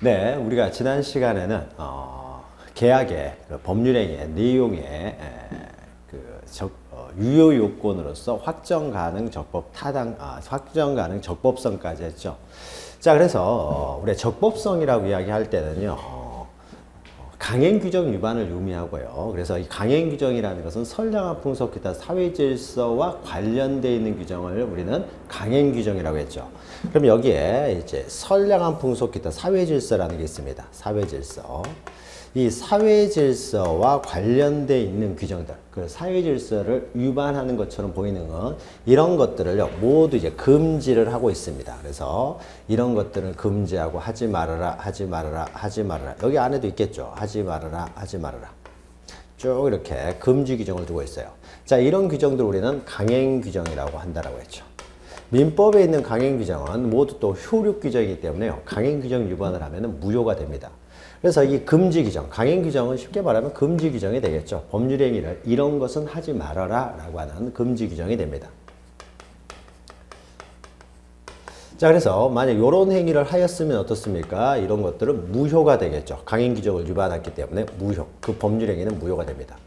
네, 우리가 지난 시간에는 계약의 그 법률행위의 내용에 유효 요건으로서 확정 가능 적법 타당 확정 가능 적법성까지 했죠. 자, 그래서 우리가 적법성이라고 이야기할 때는요. 강행 규정 위반을 의미하고요. 그래서 이 강행 규정이라는 것은 선량한 풍속 기타 사회 질서와 관련되어 있는 규정을 우리는 강행 규정이라고 했죠. 그럼 여기에 이제 선량한 풍속 기타 사회 질서라는 게 있습니다. 사회 질서. 이 사회 질서와 관련되어 있는 규정들, 그 사회 질서를 위반하는 것처럼 보이는 건 이런 것들을 모두 이제 금지를 하고 있습니다. 그래서 이런 것들을 금지하고 하지 말아라, 하지 말아라, 하지 말아라. 여기 안에도 있겠죠. 하지 말아라, 하지 말아라. 쭉 이렇게 금지 규정을 두고 있어요. 자, 이런 규정들 우리는 강행 규정이라고 한다라고 했죠. 민법에 있는 강행 규정은 모두 또 효력 규정이기 때문에요. 강행 규정 위반을 하면 무효가 됩니다. 그래서 이 금지 규정, 강행 규정은 쉽게 말하면 금지 규정이 되겠죠. 법률 행위를 이런 것은 하지 말아라 라고 하는 금지 규정이 됩니다. 자, 그래서 만약 이런 행위를 하였으면 어떻습니까? 이런 것들은 무효가 되겠죠. 강행 규정을 위반했기 때문에 무효, 그 법률 행위는 무효가 됩니다.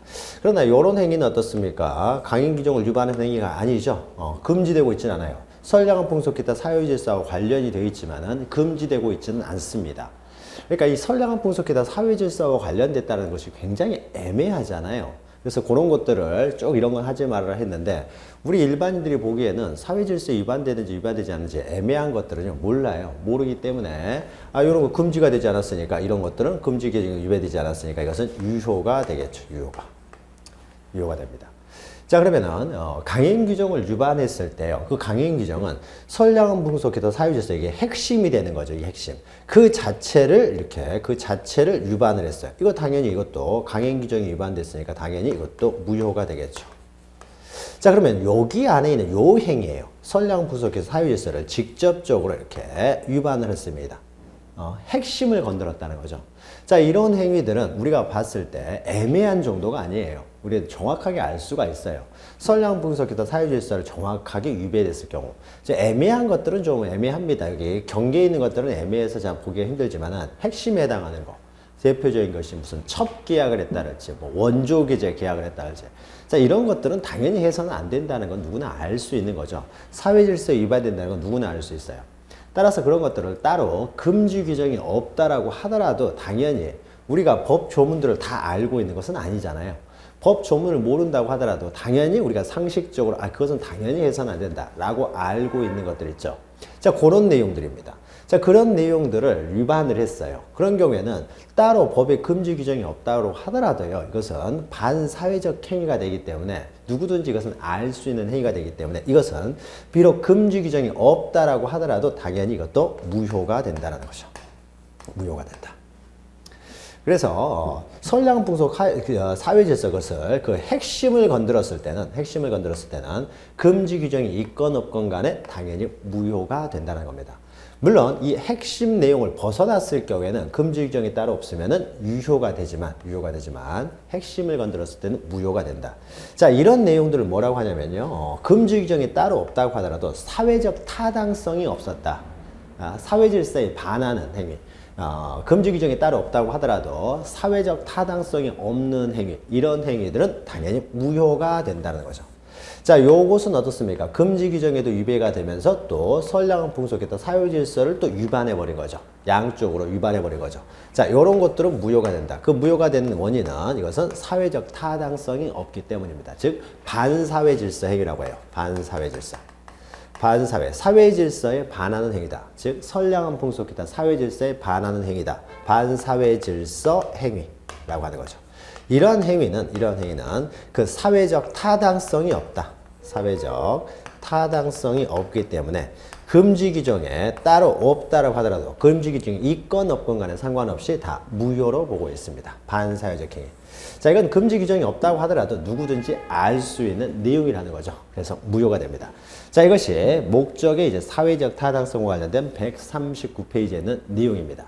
그러나 이런 행위는 어떻습니까? 강행 규정을 위반한 행위가 아니죠. 금지되고 있지는 않아요. 선량한 풍속 기타 사회 질서와 관련이 되어 있지만은 금지되고 있지는 않습니다. 그러니까 이 선량한 풍속 기타 사회 질서와 관련됐다는 것이 굉장히 애매하잖아요. 그래서 그런 것들을 쭉 이런 건 하지 말아라 했는데 우리 일반인들이 보기에는 사회 질서에 위반되는지 위반되지 않는지 애매한 것들은 몰라요. 모르기 때문에 이런 거 금지가 되지 않았으니까 이런 것들은 금지 규정이 위반되지 않았으니까 이것은 유효가 되겠죠. 유효가 됩니다. 자, 그러면은 강행 규정을 위반했을 때요. 그 강행 규정은 선량한 풍속 기타 사회 질서 이게 핵심이 되는 거죠. 이 핵심. 그 자체를 위반을 했어요. 이거 당연히 이것도 강행 규정이 위반됐으니까 당연히 이것도 무효가 되겠죠. 자, 그러면 여기 안에 있는 요 행위예요. 선량한 풍속 기타 사회 질서를 직접적으로 이렇게 위반을 했습니다. 핵심을 건드렸다는 거죠. 자, 이런 행위들은 우리가 봤을 때 애매한 정도가 아니에요. 우리가 정확하게 알 수가 있어요. 선량한 풍속 기타 사회 질서를 정확하게 위배됐을 경우. 이제 애매한 것들은 좀 애매합니다. 여기 경계에 있는 것들은 애매해서 잘 보기가 힘들지만은 핵심에 해당하는 거. 대표적인 것이 무슨 첩 계약을 했다랄지, 뭐 원조 기재 계약을 했다랄지. 자, 이런 것들은 당연히 해서는 안 된다는 건 누구나 알 수 있는 거죠. 사회 질서에 위반된다는 건 누구나 알 수 있어요. 따라서 그런 것들을 따로 금지 규정이 없다라고 하더라도 당연히 우리가 법 조문들을 다 알고 있는 것은 아니잖아요. 법 조문을 모른다고 하더라도 당연히 우리가 상식적으로 그것은 당연히 해서는 안 된다라고 알고 있는 것들 있죠. 자, 그런 내용들입니다. 자, 그런 내용들을 위반을 했어요. 그런 경우에는 따로 법에 금지 규정이 없다고 하더라도요. 이것은 반사회적 행위가 되기 때문에 누구든지 이것은 알 수 있는 행위가 되기 때문에 이것은 비록 금지 규정이 없다라고 하더라도 당연히 이것도 무효가 된다는 거죠. 무효가 된다. 그래서 선량한 풍속 사회 질서 것을 그 핵심을 건드렸을 때는 금지 규정이 있건 없건 간에 당연히 무효가 된다는 겁니다. 물론 이 핵심 내용을 벗어났을 경우에는 금지 규정이 따로 없으면은 유효가 되지만 핵심을 건드렸을 때는 무효가 된다. 자, 이런 내용들을 뭐라고 하냐면요. 금지 규정이 따로 없다고 하더라도 사회적 타당성이 없었다. 사회 질서에 반하는 행위. 금지 규정이 따로 없다고 하더라도 사회적 타당성이 없는 행위, 이런 행위들은 당연히 무효가 된다는 거죠. 자, 요것은 어떻습니까? 금지 규정에도 위배가 되면서 또 선량한 풍속 기타 사회 질서를 또 위반해버린 거죠. 양쪽으로 위반해버린 거죠. 자, 요런 것들은 무효가 된다. 그 무효가 되는 원인은 이것은 사회적 타당성이 없기 때문입니다. 즉, 반사회 질서 행위라고 해요. 반사회 질서. 사회 질서에 반하는 행위다. 즉, 선량한 풍속 기타 사회 질서에 반하는 행위다. 반사회 질서 행위라고 하는 거죠. 이러한 행위는 그 사회적 타당성이 없다. 사회적 타당성이 없기 때문에 금지 규정에 따로 없다라고 하더라도 금지 규정이 있건 없건 간에 상관없이 다 무효로 보고 있습니다. 반사회적 행위. 자, 이건 금지 규정이 없다고 하더라도 누구든지 알 수 있는 내용이라는 거죠. 그래서 무효가 됩니다. 자, 이것이 목적의 이제 사회적 타당성과 관련된 139페이지에 있는 내용입니다.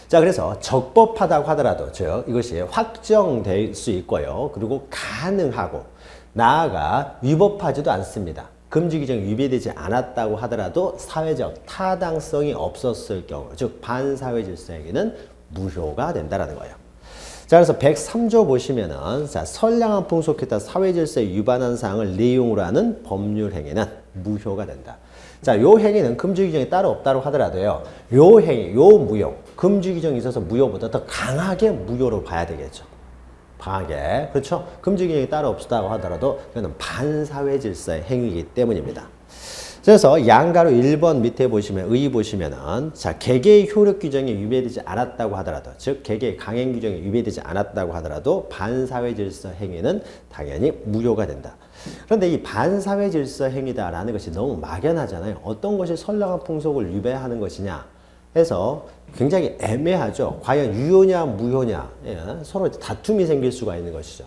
자, 그래서 적법하다고 하더라도 즉 이것이 확정될 수 있고요. 그리고 가능하고 나아가 위법하지도 않습니다. 금지 규정이 위배되지 않았다고 하더라도 사회적 타당성이 없었을 경우, 즉 반사회 질서 행위는 무효가 된다라는 거예요. 자, 그래서 103조 보시면은, 자, 선량한 풍속에 따라 사회 질서에 위반한 사항을 내용으로 하는 법률 행위는 무효가 된다. 자, 요 행위는 금지 규정이 따로 없다고 하더라도요, 요 행위, 요 무효, 금지 규정이 있어서 무효보다 더 강하게 무효로 봐야 되겠죠. 강하게. 그렇죠? 금지 규정이 따로 없다고 하더라도 이거는 반사회 질서의 행위이기 때문입니다. 그래서 양가로 1번 밑에 보시면 의 보시면은, 자, 개개의 효력 규정이 위배되지 않았다고 하더라도, 즉 개개의 강행 규정이 위배되지 않았다고 하더라도 반사회 질서 행위는 당연히 무효가 된다. 그런데 이 반사회 질서 행위다라는 것이 너무 막연하잖아요. 어떤 것이 선량한 풍속을 위배하는 것이냐 해서 굉장히 애매하죠. 과연 유효냐 무효냐, 예, 서로 다툼이 생길 수가 있는 것이죠.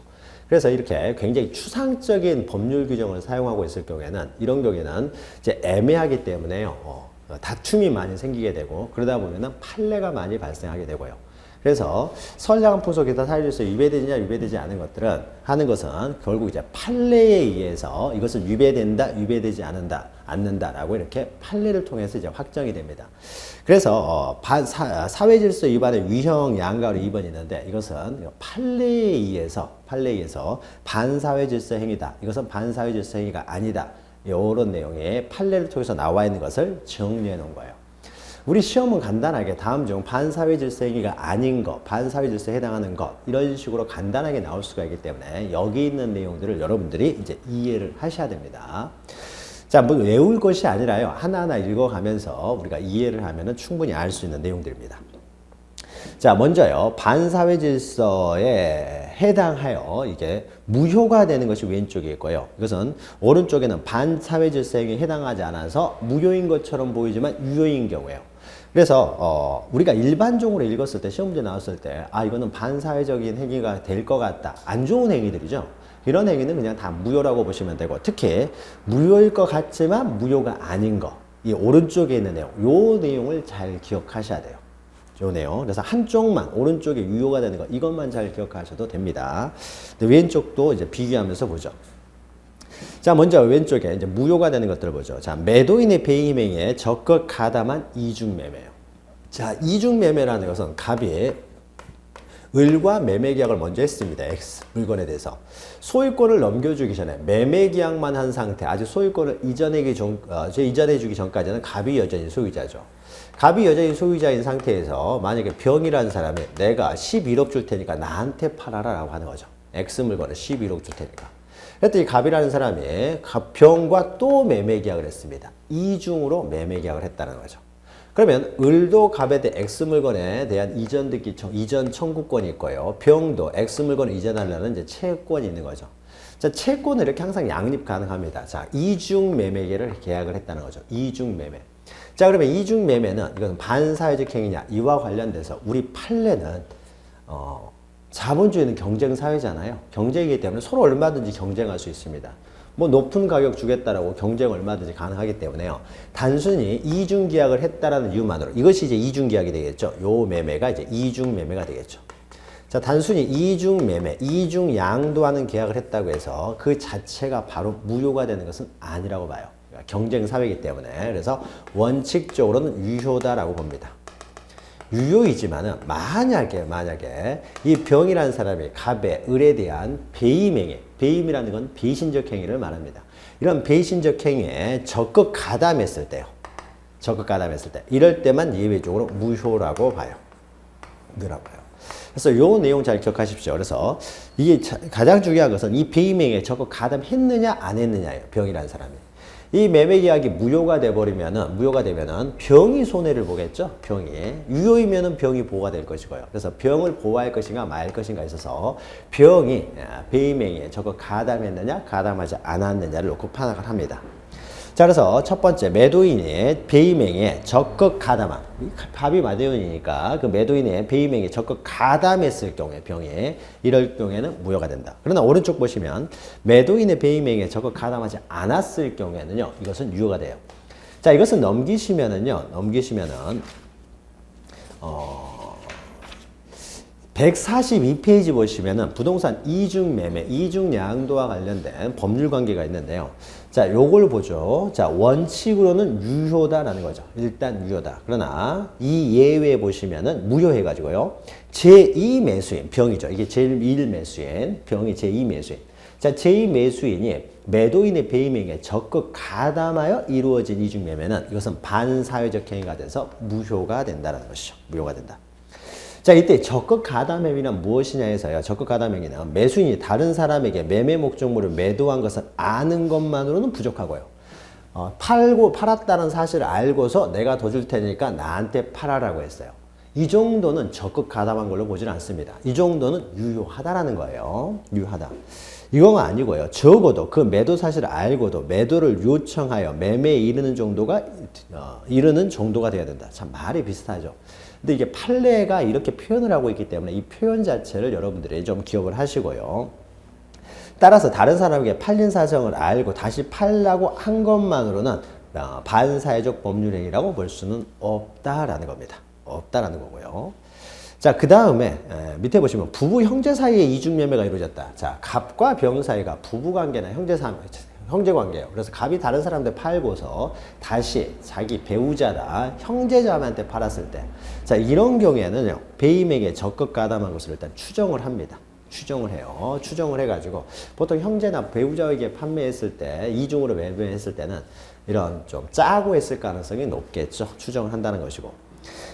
그래서 이렇게 굉장히 추상적인 법률 규정을 사용하고 있을 경우에는, 이런 경우에는 이제 애매하기 때문에요. 다툼이 많이 생기게 되고, 그러다 보면은 판례가 많이 발생하게 되고요. 그래서 선량한 풍속에다 사회질서 위배되느냐 위배되지 않은 것들은 하는 것은 결국 이제 판례에 의해서 이것은 위배된다, 위배되지 않는다라고 이렇게 판례를 통해서 이제 확정이 됩니다. 그래서 사회질서 위반의 위형 양가로 2번이 있는데, 이것은 판례에 의해서 반사회질서 행위다, 이것은 반사회질서 행위가 아니다, 이런 내용의 판례를 통해서 나와 있는 것을 정리해 놓은 거예요. 우리 시험은 간단하게 다음 중 반사회 질서 행위가 아닌 것, 반사회 질서에 해당하는 것, 이런 식으로 간단하게 나올 수가 있기 때문에 여기 있는 내용들을 여러분들이 이제 이해를 하셔야 됩니다. 자, 뭐 외울 것이 아니라요, 하나하나 읽어가면서 우리가 이해를 하면은 충분히 알 수 있는 내용들입니다. 자, 먼저요, 반사회 질서에 해당하여 이게 무효가 되는 것이 왼쪽에 있고요. 이것은 오른쪽에는 반사회 질서 행위에 해당하지 않아서 무효인 것처럼 보이지만 유효인 경우예요. 그래서 우리가 일반적으로 읽었을 때, 시험 문제 나왔을 때, 아, 이거는 반사회적인 행위가 될 것 같다, 안 좋은 행위들이죠. 이런 행위는 그냥 다 무효라고 보시면 되고, 특히 무효일 것 같지만 무효가 아닌 거, 이 오른쪽에 있는 내용, 요 내용을 잘 기억하셔야 돼요. 요 내용. 그래서 한쪽만, 오른쪽에 유효가 되는 거, 이것만 잘 기억하셔도 됩니다. 근데 왼쪽도 이제 비교하면서 보죠. 자, 먼저 왼쪽에 이제 무효가 되는 것들을 보죠. 자, 매도인의 배임행위에 적극 가담한 이중매매예요. 자, 이중매매라는 것은 갑이 을과 매매계약을 먼저 했습니다. X 물건에 대해서 소유권을 넘겨주기 전에 매매계약만 한 상태, 아직 소유권을 이전해주기 전까지는 갑이 여전히 소유자죠. 갑이 여전히 소유자인 상태에서 만약에 병이라는 사람이 내가 11억 줄 테니까 나한테 팔아라 라고 하는 거죠. X 물건을 11억 줄 테니까. 그랬더니 갑이라는 사람이 병과 또 매매계약을 했습니다. 이중으로 매매계약을 했다는 거죠. 그러면 을도 갑에 대해 X 물건에 대한 이전 청구권이 있고요. 병도 X 물건을 이전하려는 이제 채권이 있는 거죠. 자, 채권은 이렇게 항상 양립 가능합니다. 자, 이중 매매계를 계약을 했다는 거죠. 이중 매매. 자, 그러면 이중 매매는 이건 반사회적 행위냐, 이와 관련돼서 우리 판례는 자본주의는 경쟁 사회잖아요. 경쟁이기 때문에 서로 얼마든지 경쟁할 수 있습니다. 뭐 높은 가격 주겠다라고 경쟁 얼마든지 가능하기 때문에요. 단순히 이중 계약을 했다라는 이유만으로 이것이 이제 이중 계약이 되겠죠. 요 매매가 이제 이중 매매가 되겠죠. 자, 단순히 이중 매매, 이중 양도하는 계약을 했다고 해서 그 자체가 바로 무효가 되는 것은 아니라고 봐요. 그러니까 경쟁 사회이기 때문에. 그래서 원칙적으로는 유효다라고 봅니다. 유효이지만은 만약에 이 병이라는 사람이 갑의 을에 대한 배임행위, 배임이라는 건 배신적 행위를 말합니다. 이런 배신적 행위에 적극 가담했을 때요. 적극 가담했을 때. 이럴 때만 예외적으로 무효라고 봐요. 그래서 요 내용 잘 기억하십시오. 그래서 이게 가장 중요한 것은 이 배임행위에 적극 가담했느냐 안 했느냐예요. 병이라는 사람이. 이 매매 계약이 무효가 되면은 병이 손해를 보겠죠. 병이 유효이면은 병이 보호가 될 것이고요. 그래서 병을 보호할 것인가 말 것인가 있어서 병이 배임행위에 적극 가담했느냐 가담하지 않았느냐를 놓고 판단을 합니다. 자, 그래서 첫 번째 매도인이 배임행위에 적극 가담한, 갑이 매도인이니까 그 매도인의 배임행위에 적극 가담했을 경우에 병이 이럴 경우에는 무효가 된다. 그러나 오른쪽 보시면 매도인의 배임행위에 적극 가담하지 않았을 경우에는요, 이것은 유효가 돼요. 자, 이것은 넘기시면은 142페이지 보시면은 부동산 이중매매, 이중양도와 관련된 법률 관계가 있는데요. 자, 요걸 보죠. 자, 원칙으로는 유효다라는 거죠. 일단 유효다. 그러나 이 예외 보시면은 무효해가지고요. 제2매수인, 병이죠. 이게 제1매수인, 병이 제2매수인. 자, 제2매수인이 매도인의 배임행위에 적극 가담하여 이루어진 이중매매는 이것은 반사회적 행위가 돼서 무효가 된다는 것이죠. 무효가 된다. 자, 이때 적극 가담 행위는 무엇이냐 해서요. 적극 가담 행위는 매수인이 다른 사람에게 매매 목적물을 매도한 것을 아는 것만으로는 부족하고요. 팔았다는 사실을 알고서 내가 더 줄 테니까 나한테 팔아라고 했어요. 이 정도는 적극 가담한 걸로 보지는 않습니다. 이 정도는 유효하다라는 거예요. 유효하다. 이건 아니고요. 적어도 그 매도 사실을 알고도 매도를 요청하여 매매에 이르는 정도가 돼야 된다. 참 말이 비슷하죠. 근데 이게 판례가 이렇게 표현을 하고 있기 때문에 이 표현 자체를 여러분들이 좀 기억을 하시고요. 따라서 다른 사람에게 팔린 사정을 알고 다시 팔라고 한 것만으로는 반사회적 법률행위라고 볼 수는 없다라는 겁니다. 없다라는 거고요. 자, 그 다음에 밑에 보시면 부부 형제 사이에 이중매매가 이루어졌다. 자, 갑과 병 사이가 부부관계나 형제관계예요. 그래서 갑이 다른 사람한테 팔고서 다시 자기 배우자나 형제자매한테 팔았을 때, 자, 이런 경우에는요, 배임에게 적극 가담한 것을 일단 추정을 합니다. 추정을 해요. 추정을 해가지고 보통 형제나 배우자에게 판매했을 때, 이중으로 매매했을 때는 이런 좀 짜고 했을 가능성이 높겠죠. 추정을 한다는 것이고,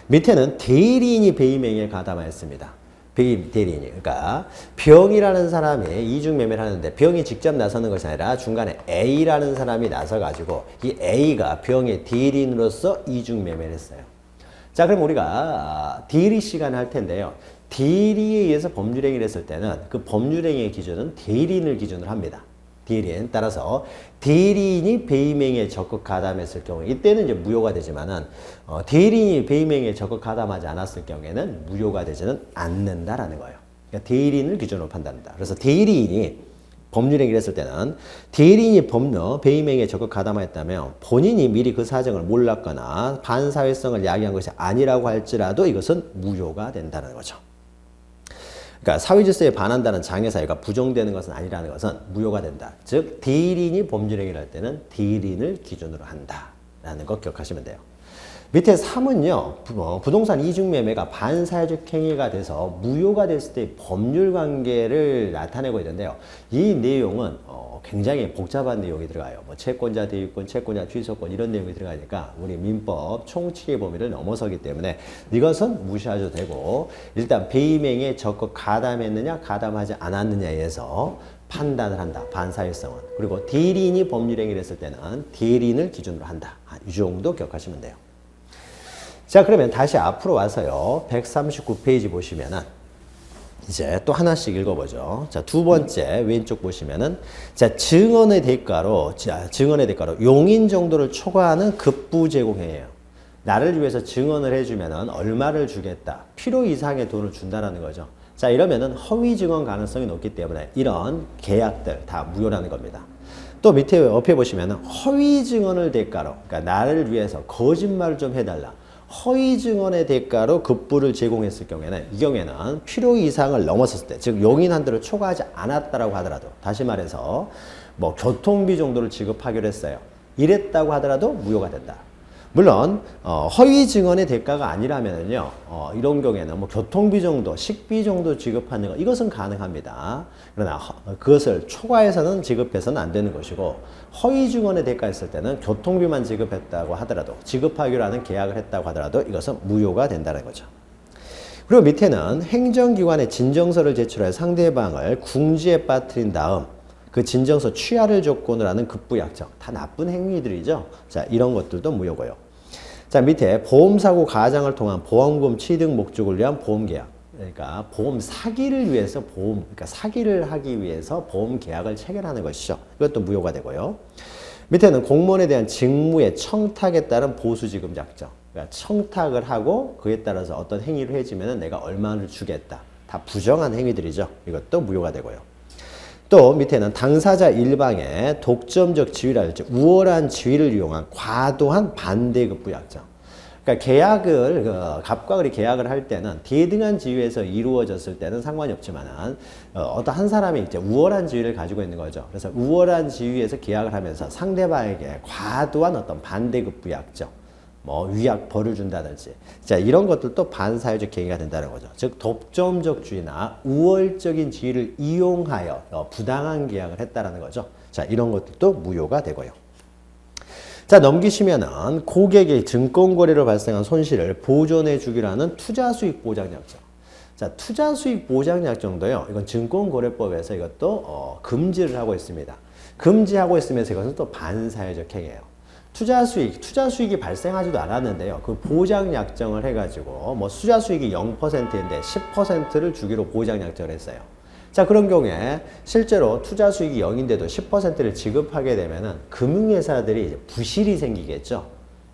밑에는 대리인이 배임행위에 가담하였습니다. 대리인이. 그러니까 병이라는 사람이 이중매매를 하는데 병이 직접 나서는 것이 아니라 중간에 A라는 사람이 나서가지고 이 A가 병의 대리인으로서 이중매매를 했어요. 자, 그럼 우리가 대리 시간을 할 텐데요. 대리에 의해서 법률행위를 했을 때는 그 법률행위의 기준은 대리인을 기준으로 합니다. 대리인. 따라서 대리인이 배임행위에 적극 가담했을 경우 이때는 이제 무효가 되지만은 대리인이 배임행위에 적극 가담하지 않았을 경우에는 무효가 되지는 않는다라는 거예요. 그러니까 대리인을 기준으로 판단한다. 그래서 대리인이 법률행위를 했을 때는 대리인이 배임행위에 적극 가담하였다면 본인이 미리 그 사정을 몰랐거나 반사회성을 야기한 것이 아니라고 할지라도 이것은 무효가 된다는 거죠. 그러니까 사회질서에 반한다는 장애사유가 부정되는 것은 아니라는 것은 무효가 된다. 즉 대리인이 법률행위를 할 때는 대리인을 기준으로 한다라는 거 기억하시면 돼요. 밑에 3은요. 부동산 이중매매가 반사회적 행위가 돼서 무효가 됐을 때 법률관계를 나타내고 있는데요. 이 내용은 굉장히 복잡한 내용이 들어가요. 뭐 채권자 대유권, 채권자 취소권 이런 내용이 들어가니까 우리 민법 총칙의 범위를 넘어서기 때문에 이것은 무시하셔도 되고, 일단 배임행위에 적극 가담했느냐 가담하지 않았느냐에 의해서 판단을 한다. 반사회성은. 그리고 대리인이 법률행위를 했을 때는 대리인을 기준으로 한다. 이 정도 기억하시면 돼요. 자, 그러면 다시 앞으로 와서요. 139페이지 보시면은 이제 또 하나씩 읽어보죠. 자, 두 번째 왼쪽 보시면은 자, 증언의 대가로 용인 정도를 초과하는 급부 제공행위예요. 나를 위해서 증언을 해주면은 얼마를 주겠다. 필요 이상의 돈을 준다라는 거죠. 자, 이러면은 허위 증언 가능성이 높기 때문에 이런 계약들 다 무효라는 겁니다. 또 밑에 옆에 보시면은 허위 증언을 대가로, 그러니까 나를 위해서 거짓말을 좀 해달라. 허위 증언의 대가로 급부를 제공했을 경우에는 이 경우에는 필요 이상을 넘었을 때, 즉 용인 한도를 초과하지 않았다라고 하더라도, 다시 말해서 뭐 교통비 정도를 지급하기로 했어요. 이랬다고 하더라도 무효가 된다. 물론 허위 증언의 대가가 아니라면은요, 이런 경우에는 뭐 교통비 정도, 식비 정도 지급하는 거 이것은 가능합니다. 그러나 그것을 초과해서는 지급해서는 안 되는 것이고, 허위 증언의 대가였을 때는 교통비만 지급했다고 하더라도, 지급하기로 하는 계약을 했다고 하더라도 이것은 무효가 된다는 거죠. 그리고 밑에는 행정기관에 진정서를 제출해 상대방을 궁지에 빠뜨린 다음 그 진정서 취하를 조건으로 하는 급부약정. 다 나쁜 행위들이죠. 자, 이런 것들도 무효고요. 자, 밑에 보험사고 가장을 통한 보험금 취득 목적을 위한 보험계약. 그러니까 보험 사기를 위해서 그러니까 사기를 하기 위해서 보험 계약을 체결하는 것이죠. 이것도 무효가 되고요. 밑에는 공무원에 대한 직무의 청탁에 따른 보수지급 약정. 그러니까 청탁을 하고 그에 따라서 어떤 행위를 해주면 내가 얼마를 주겠다. 다 부정한 행위들이죠. 이것도 무효가 되고요. 또 밑에는 당사자 일방의 독점적 지위랄지 우월한 지위를 이용한 과도한 반대급부 약정. 그러니까 계약을 갑과 을이 계약을 할 때는 대등한 지위에서 이루어졌을 때는 상관이 없지만은 어떤 한 사람이 이제 우월한 지위를 가지고 있는 거죠. 그래서 우월한 지위에서 계약을 하면서 상대방에게 과도한 어떤 반대급 부약정, 뭐 위약 벌을 준다든지, 자 이런 것들도 반사회적 행위가 된다는 거죠. 즉 독점적주의나 우월적인 지위를 이용하여 부당한 계약을 했다라는 거죠. 자 이런 것들도 무효가 되고요. 자 넘기시면은 고객의 증권거래로 발생한 손실을 보존해 주기로 하는 투자수익보장약정. 자 투자수익보장약정도요. 이건 증권거래법에서 이것도 금지를 하고 있습니다. 금지하고 있으면서 이것은 또 반사회적 행위예요. 투자수익이 발생하지도 않았는데요. 그 보장약정을 해가지고 뭐 투자수익이 0%인데 10%를 주기로 보장약정을 했어요. 자 그런 경우에 실제로 투자수익이 0인데도 10%를 지급하게 되면은 금융회사들이 이제 부실이 생기겠죠.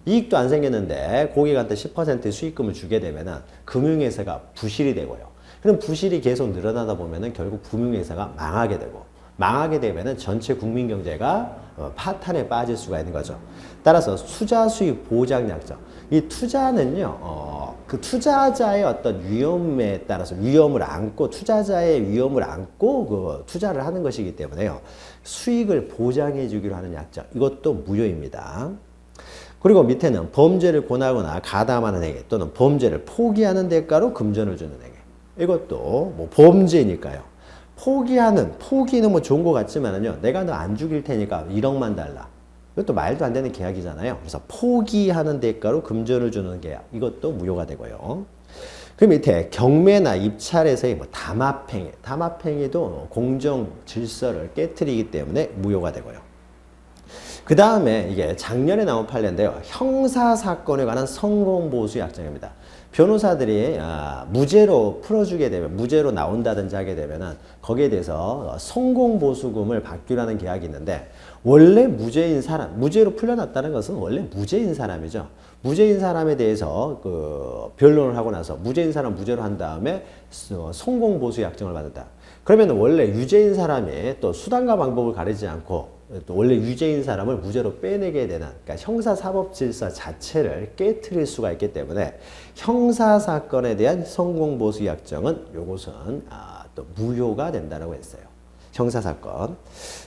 이익도 안 생겼는데 고객한테 10% 수익금을 주게 되면은 금융회사가 부실이 되고요. 그럼 부실이 계속 늘어나다 보면은 결국 금융회사가 망하게 되고, 망하게 되면은 전체 국민 경제가 파탄에 빠질 수가 있는 거죠. 따라서 투자수익 보장약정. 이 투자는요, 그 투자자의 어떤 위험에 따라서 위험을 안고, 투자자의 위험을 안고 그 투자를 하는 것이기 때문에요. 수익을 보장해 주기로 하는 약정. 이것도 무효입니다. 그리고 밑에는 범죄를 권하거나 가담하는 행위 또는 범죄를 포기하는 대가로 금전을 주는 행위. 이것도 뭐 범죄니까요. 포기는 뭐 좋은 것 같지만은요, 내가 너 안 죽일 테니까 1억만 달라. 이것도 말도 안 되는 계약이잖아요. 그래서 포기하는 대가로 금전을 주는 계약. 이것도 무효가 되고요. 그 밑에 경매나 입찰에서의 뭐 담합행위. 담합행위도 공정 질서를 깨트리기 때문에 무효가 되고요. 그 다음에 이게 작년에 나온 판례인데요. 형사사건에 관한 성공보수 약정입니다. 변호사들이 무죄로 풀어주게 되면, 무죄로 나온다든지 하게 되면은 거기에 대해서 성공보수금을 받기로 하는 계약이 있는데, 원래 무죄인 사람, 무죄로 풀려났다는 것은 원래 무죄인 사람이죠. 무죄인 사람에 대해서 그 변론을 하고 나서 무죄인 사람 무죄로 한 다음에 성공보수 약정을 받았다. 그러면 원래 유죄인 사람이 또 수단과 방법을 가리지 않고 또 원래 유죄인 사람을 무죄로 빼내게 되는, 그러니까 형사사법질서 자체를 깨트릴 수가 있기 때문에 형사사건에 대한 성공보수약정은 요것은 또 무효가 된다고 했어요. 형사사건.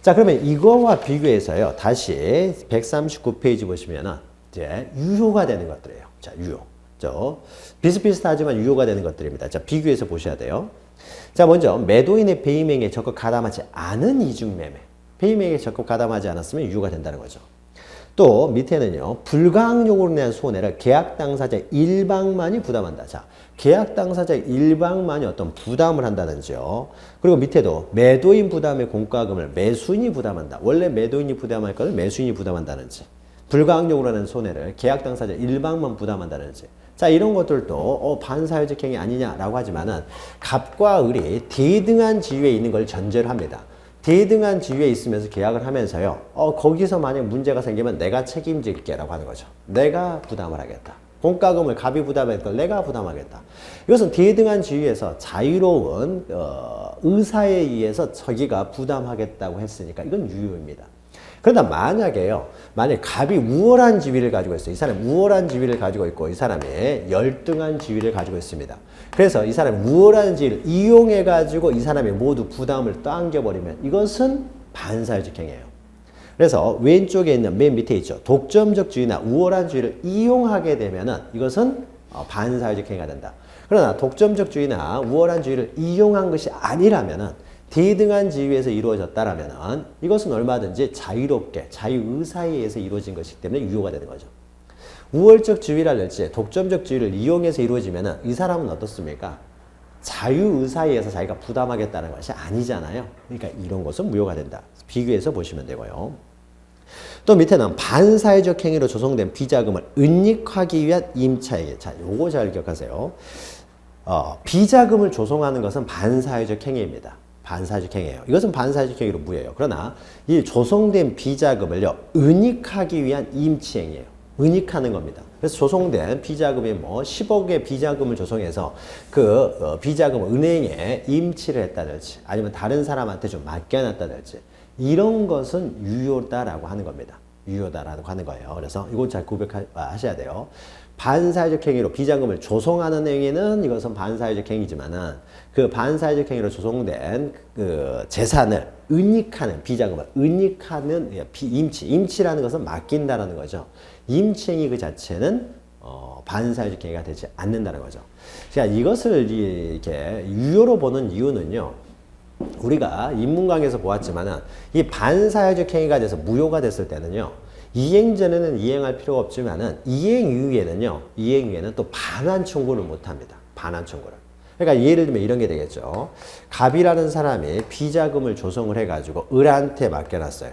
자 그러면 이거와 비교해서요. 다시 139페이지 보시면은 이제 유효가 되는 것들이에요. 자 유효. 비슷비슷하지만 유효가 되는 것들입니다. 자 비교해서 보셔야 돼요. 자 먼저 매도인의 배임행위에 적극 가담하지 않은 이중매매. 배임행위에 적극 가담하지 않았으면 유효가 된다는 거죠. 또 밑에는요. 불가항력으로 인한 손해를 계약 당사자 일방만이 부담한다. 자, 계약 당사자 일방만이 어떤 부담을 한다든지요. 그리고 밑에도 매도인 부담의 공과금을 매수인이 부담한다. 원래 매도인이 부담할 것을 매수인이 부담한다든지. 불가항력으로 인한 손해를 계약 당사자 일방만 부담한다든지. 자 이런 것들도 반사회적 행위 아니냐라고 하지만은 갑과 을이 대등한 지위에 있는 걸 전제로 합니다. 대등한 지위에 있으면서 계약을 하면서요. 거기서 만약 문제가 생기면 내가 책임질게 라고 하는 거죠. 내가 부담을 하겠다. 공과금을 갑이 부담할 걸 내가 부담하겠다. 이것은 대등한 지위에서 자유로운 의사에 의해서 자기가 부담하겠다고 했으니까 이건 유효입니다. 그러나 만약에요. 만약 갑이 우월한 지위를 가지고 있어요. 이 사람이 우월한 지위를 가지고 있고 이 사람이 열등한 지위를 가지고 있습니다. 그래서 이 사람이 우월한 지위를 이용해 가지고 이 사람이 모두 부담을 떠안겨버리면 이것은 반사회적 행위예요. 그래서 왼쪽에 있는 맨 밑에 있죠. 독점적 지위나 우월한 지위를 이용하게 되면은 이것은 반사회적 행위가 된다. 그러나 독점적 지위나 우월한 지위를 이용한 것이 아니라면은 대등한 지위에서 이루어졌다라면은 이것은 얼마든지 자유롭게 자유의사에 의해서 이루어진 것이기 때문에 유효가 되는 거죠. 우월적 지위랄지 독점적 지위를 이용해서 이루어지면은 이 사람은 어떻습니까? 자유의사에 의해서 자기가 부담하겠다는 것이 아니잖아요. 그러니까 이런 것은 무효가 된다. 비교해서 보시면 되고요. 또 밑에는 반사회적 행위로 조성된 비자금을 은닉하기 위한 임차에게. 자, 요거 잘 기억하세요. 비자금을 조성하는 것은 반사회적 행위입니다. 반사회적 행위예요. 이것은 반사회적 행위로 무효예요. 그러나 이 조성된 비자금을요, 은닉하기 위한 임치행위예요. 은닉하는 겁니다. 그래서 조성된 비자금이 뭐 10억의 비자금을 조성해서 그 비자금을 은행에 임치를 했다든지 아니면 다른 사람한테 좀 맡겨놨다든지 이런 것은 유효다라고 하는 겁니다. 유효다라고 하는 거예요. 그래서 이건 잘 구별하셔야 돼요. 반사회적 행위로 비자금을 조성하는 행위는 이것은 반사회적 행위지만은 그 반사회적 행위로 조성된 그 재산을 은닉하는 비자금을 은닉하는 임치라는 것은 맡긴다라는 거죠. 임치행위 그 자체는 반사회적 행위가 되지 않는다는 거죠. 자, 이것을 이렇게 유효로 보는 이유는요. 우리가 인문강에서 보았지만은 이 반사회적 행위가 돼서 무효가 됐을 때는요. 이행 전에는 이행할 필요가 없지만은 이행 이후에는 또 반환 청구를 못 합니다. 반환 청구를. 그러니까 예를 들면 이런 게 되겠죠. 갑이라는 사람이 비자금을 조성을 해가지고 을한테 맡겨놨어요.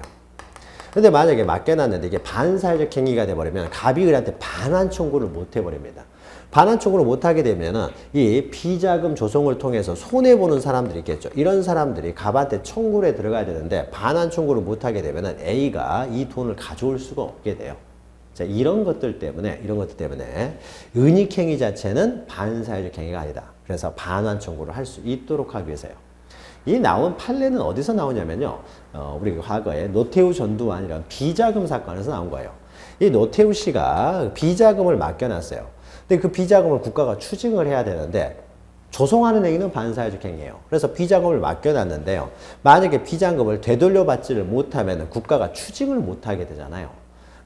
근데 만약에 맡겨놨는데 이게 반사회적 행위가 돼버리면 갑이 을한테 반환 청구를 못 해버립니다. 반환 청구를 못하게 되면은 이 비자금 조성을 통해서 손해보는 사람들이 있겠죠. 이런 사람들이 갑한테 청구에 들어가야 되는데 반환 청구를 못하게 되면은 A가 이 돈을 가져올 수가 없게 돼요. 자, 이런 것들 때문에 은닉행위 자체는 반사회적 행위가 아니다. 그래서 반환 청구를 할 수 있도록 하기 위해서요. 이 나온 판례는 어디서 나오냐면요. 우리 과거에 노태우 전두환 이런 비자금 사건에서 나온 거예요. 이 노태우 씨가 비자금을 맡겨놨어요. 근데 그 비자금을 국가가 추징을 해야 되는데 조성하는 행위는 반사회적 행위예요. 그래서 비자금을 맡겨놨는데요. 만약에 비자금을 되돌려받지를 못하면 국가가 추징을 못하게 되잖아요.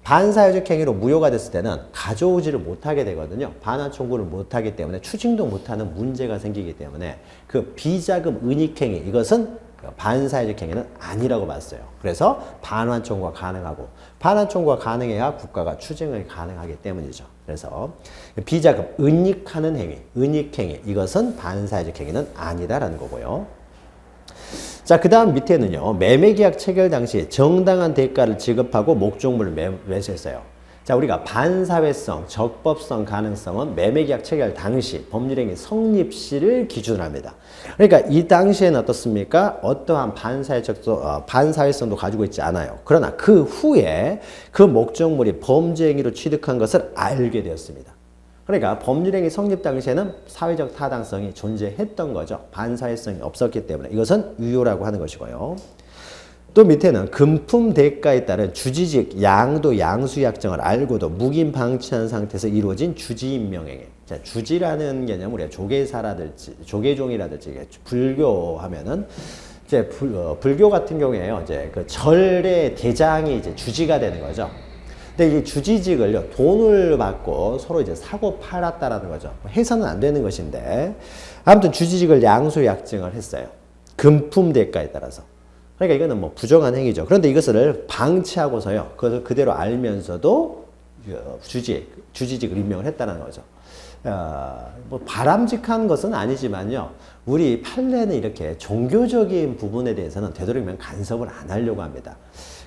반사회적 행위로 무효가 됐을 때는 가져오지를 못하게 되거든요. 반환 청구를 못하기 때문에 추징도 못하는 문제가 생기기 때문에 그 비자금 은닉행위 이것은 반사회적 행위는 아니라고 봤어요. 그래서 반환 청구가 가능하고 반환 청구가 가능해야 국가가 추징이 가능하기 때문이죠. 그래서 비자금 은닉하는 행위, 은닉행위 이것은 반사회적 행위는 아니다라는 거고요. 자, 그 다음 밑에는요. 매매계약 체결 당시 정당한 대가를 지급하고 목적물을 매수했어요. 자, 우리가 반사회성, 적법성, 가능성은 매매계약 체결 당시 법률행위 성립시를 기준으로 합니다. 그러니까 이 당시에는 어떻습니까? 어떠한 반사회성도 가지고 있지 않아요. 그러나 그 후에 그 목적물이 범죄행위로 취득한 것을 알게 되었습니다. 그러니까 법률행위 성립 당시에는 사회적 타당성이 존재했던 거죠. 반사회성이 없었기 때문에 이것은 유효라고 하는 것이고요. 또 밑에는 금품 대가에 따른 주지직 양도 양수 약정을 알고도 묵인 방치한 상태에서 이루어진 주지임명행위. 자, 주지라는 개념 우리가 조계사라든지 조계종이라든지 불교하면은 이제 불교 같은 경우에요. 이제 그 절의 대장이 이제 주지가 되는 거죠. 근데 이 주지직을요, 돈을 받고 서로 이제 사고 팔았다라는 거죠. 해서는 안 되는 것인데, 아무튼 주지직을 양수 약정을 했어요. 금품 대가에 따라서. 그러니까 이거는 뭐 부정한 행위죠. 그런데 이것을 방치하고서요, 그것을 그대로 알면서도 주지직을 임명을 했다는 거죠. 뭐 바람직한 것은 아니지만요, 우리 판례는 이렇게 종교적인 부분에 대해서는 되도록이면 간섭을 안 하려고 합니다.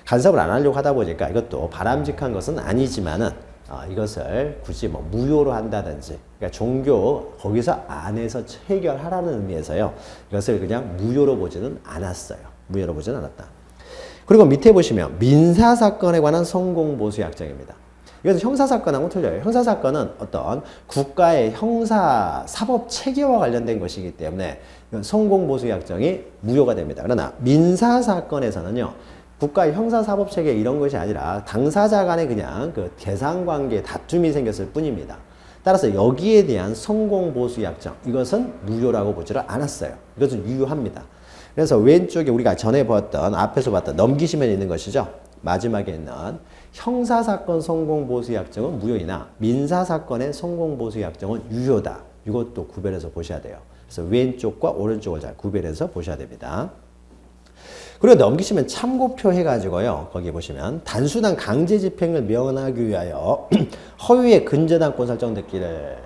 간섭을 안 하려고 하다 보니까 이것도 바람직한 것은 아니지만은 이것을 굳이 뭐 무효로 한다든지, 그러니까 종교 거기서 안에서 해결하라는 의미에서요, 이것을 그냥 무효로 보지는 않았어요. 무효로 보지는 않았다. 그리고 밑에 보시면 민사사건에 관한 성공보수약정입니다. 이것은 형사사건하고 틀려요. 형사사건은 어떤 국가의 형사사법체계와 관련된 것이기 때문에 성공보수약정이 무효가 됩니다. 그러나 민사사건에서는요, 국가의 형사사법체계 이런 것이 아니라 당사자 간에 그냥 그 대상관계 다툼이 생겼을 뿐입니다. 따라서 여기에 대한 성공보수약정, 이것은 무효라고 보지를 않았어요. 이것은 유효합니다. 그래서 왼쪽에 우리가 전에 봤던, 앞에서 봤던 넘기시면 있는 것이죠. 마지막에 있는 형사사건 성공보수약정은 무효이나 민사사건의 성공보수약정은 유효다. 이것도 구별해서 보셔야 돼요. 그래서 왼쪽과 오른쪽을 잘 구별해서 보셔야 됩니다. 그리고 넘기시면 참고표 해가지고요. 거기 보시면 단순한 강제 집행을 명하기 위하여 허위의 근저당권 설정됐기를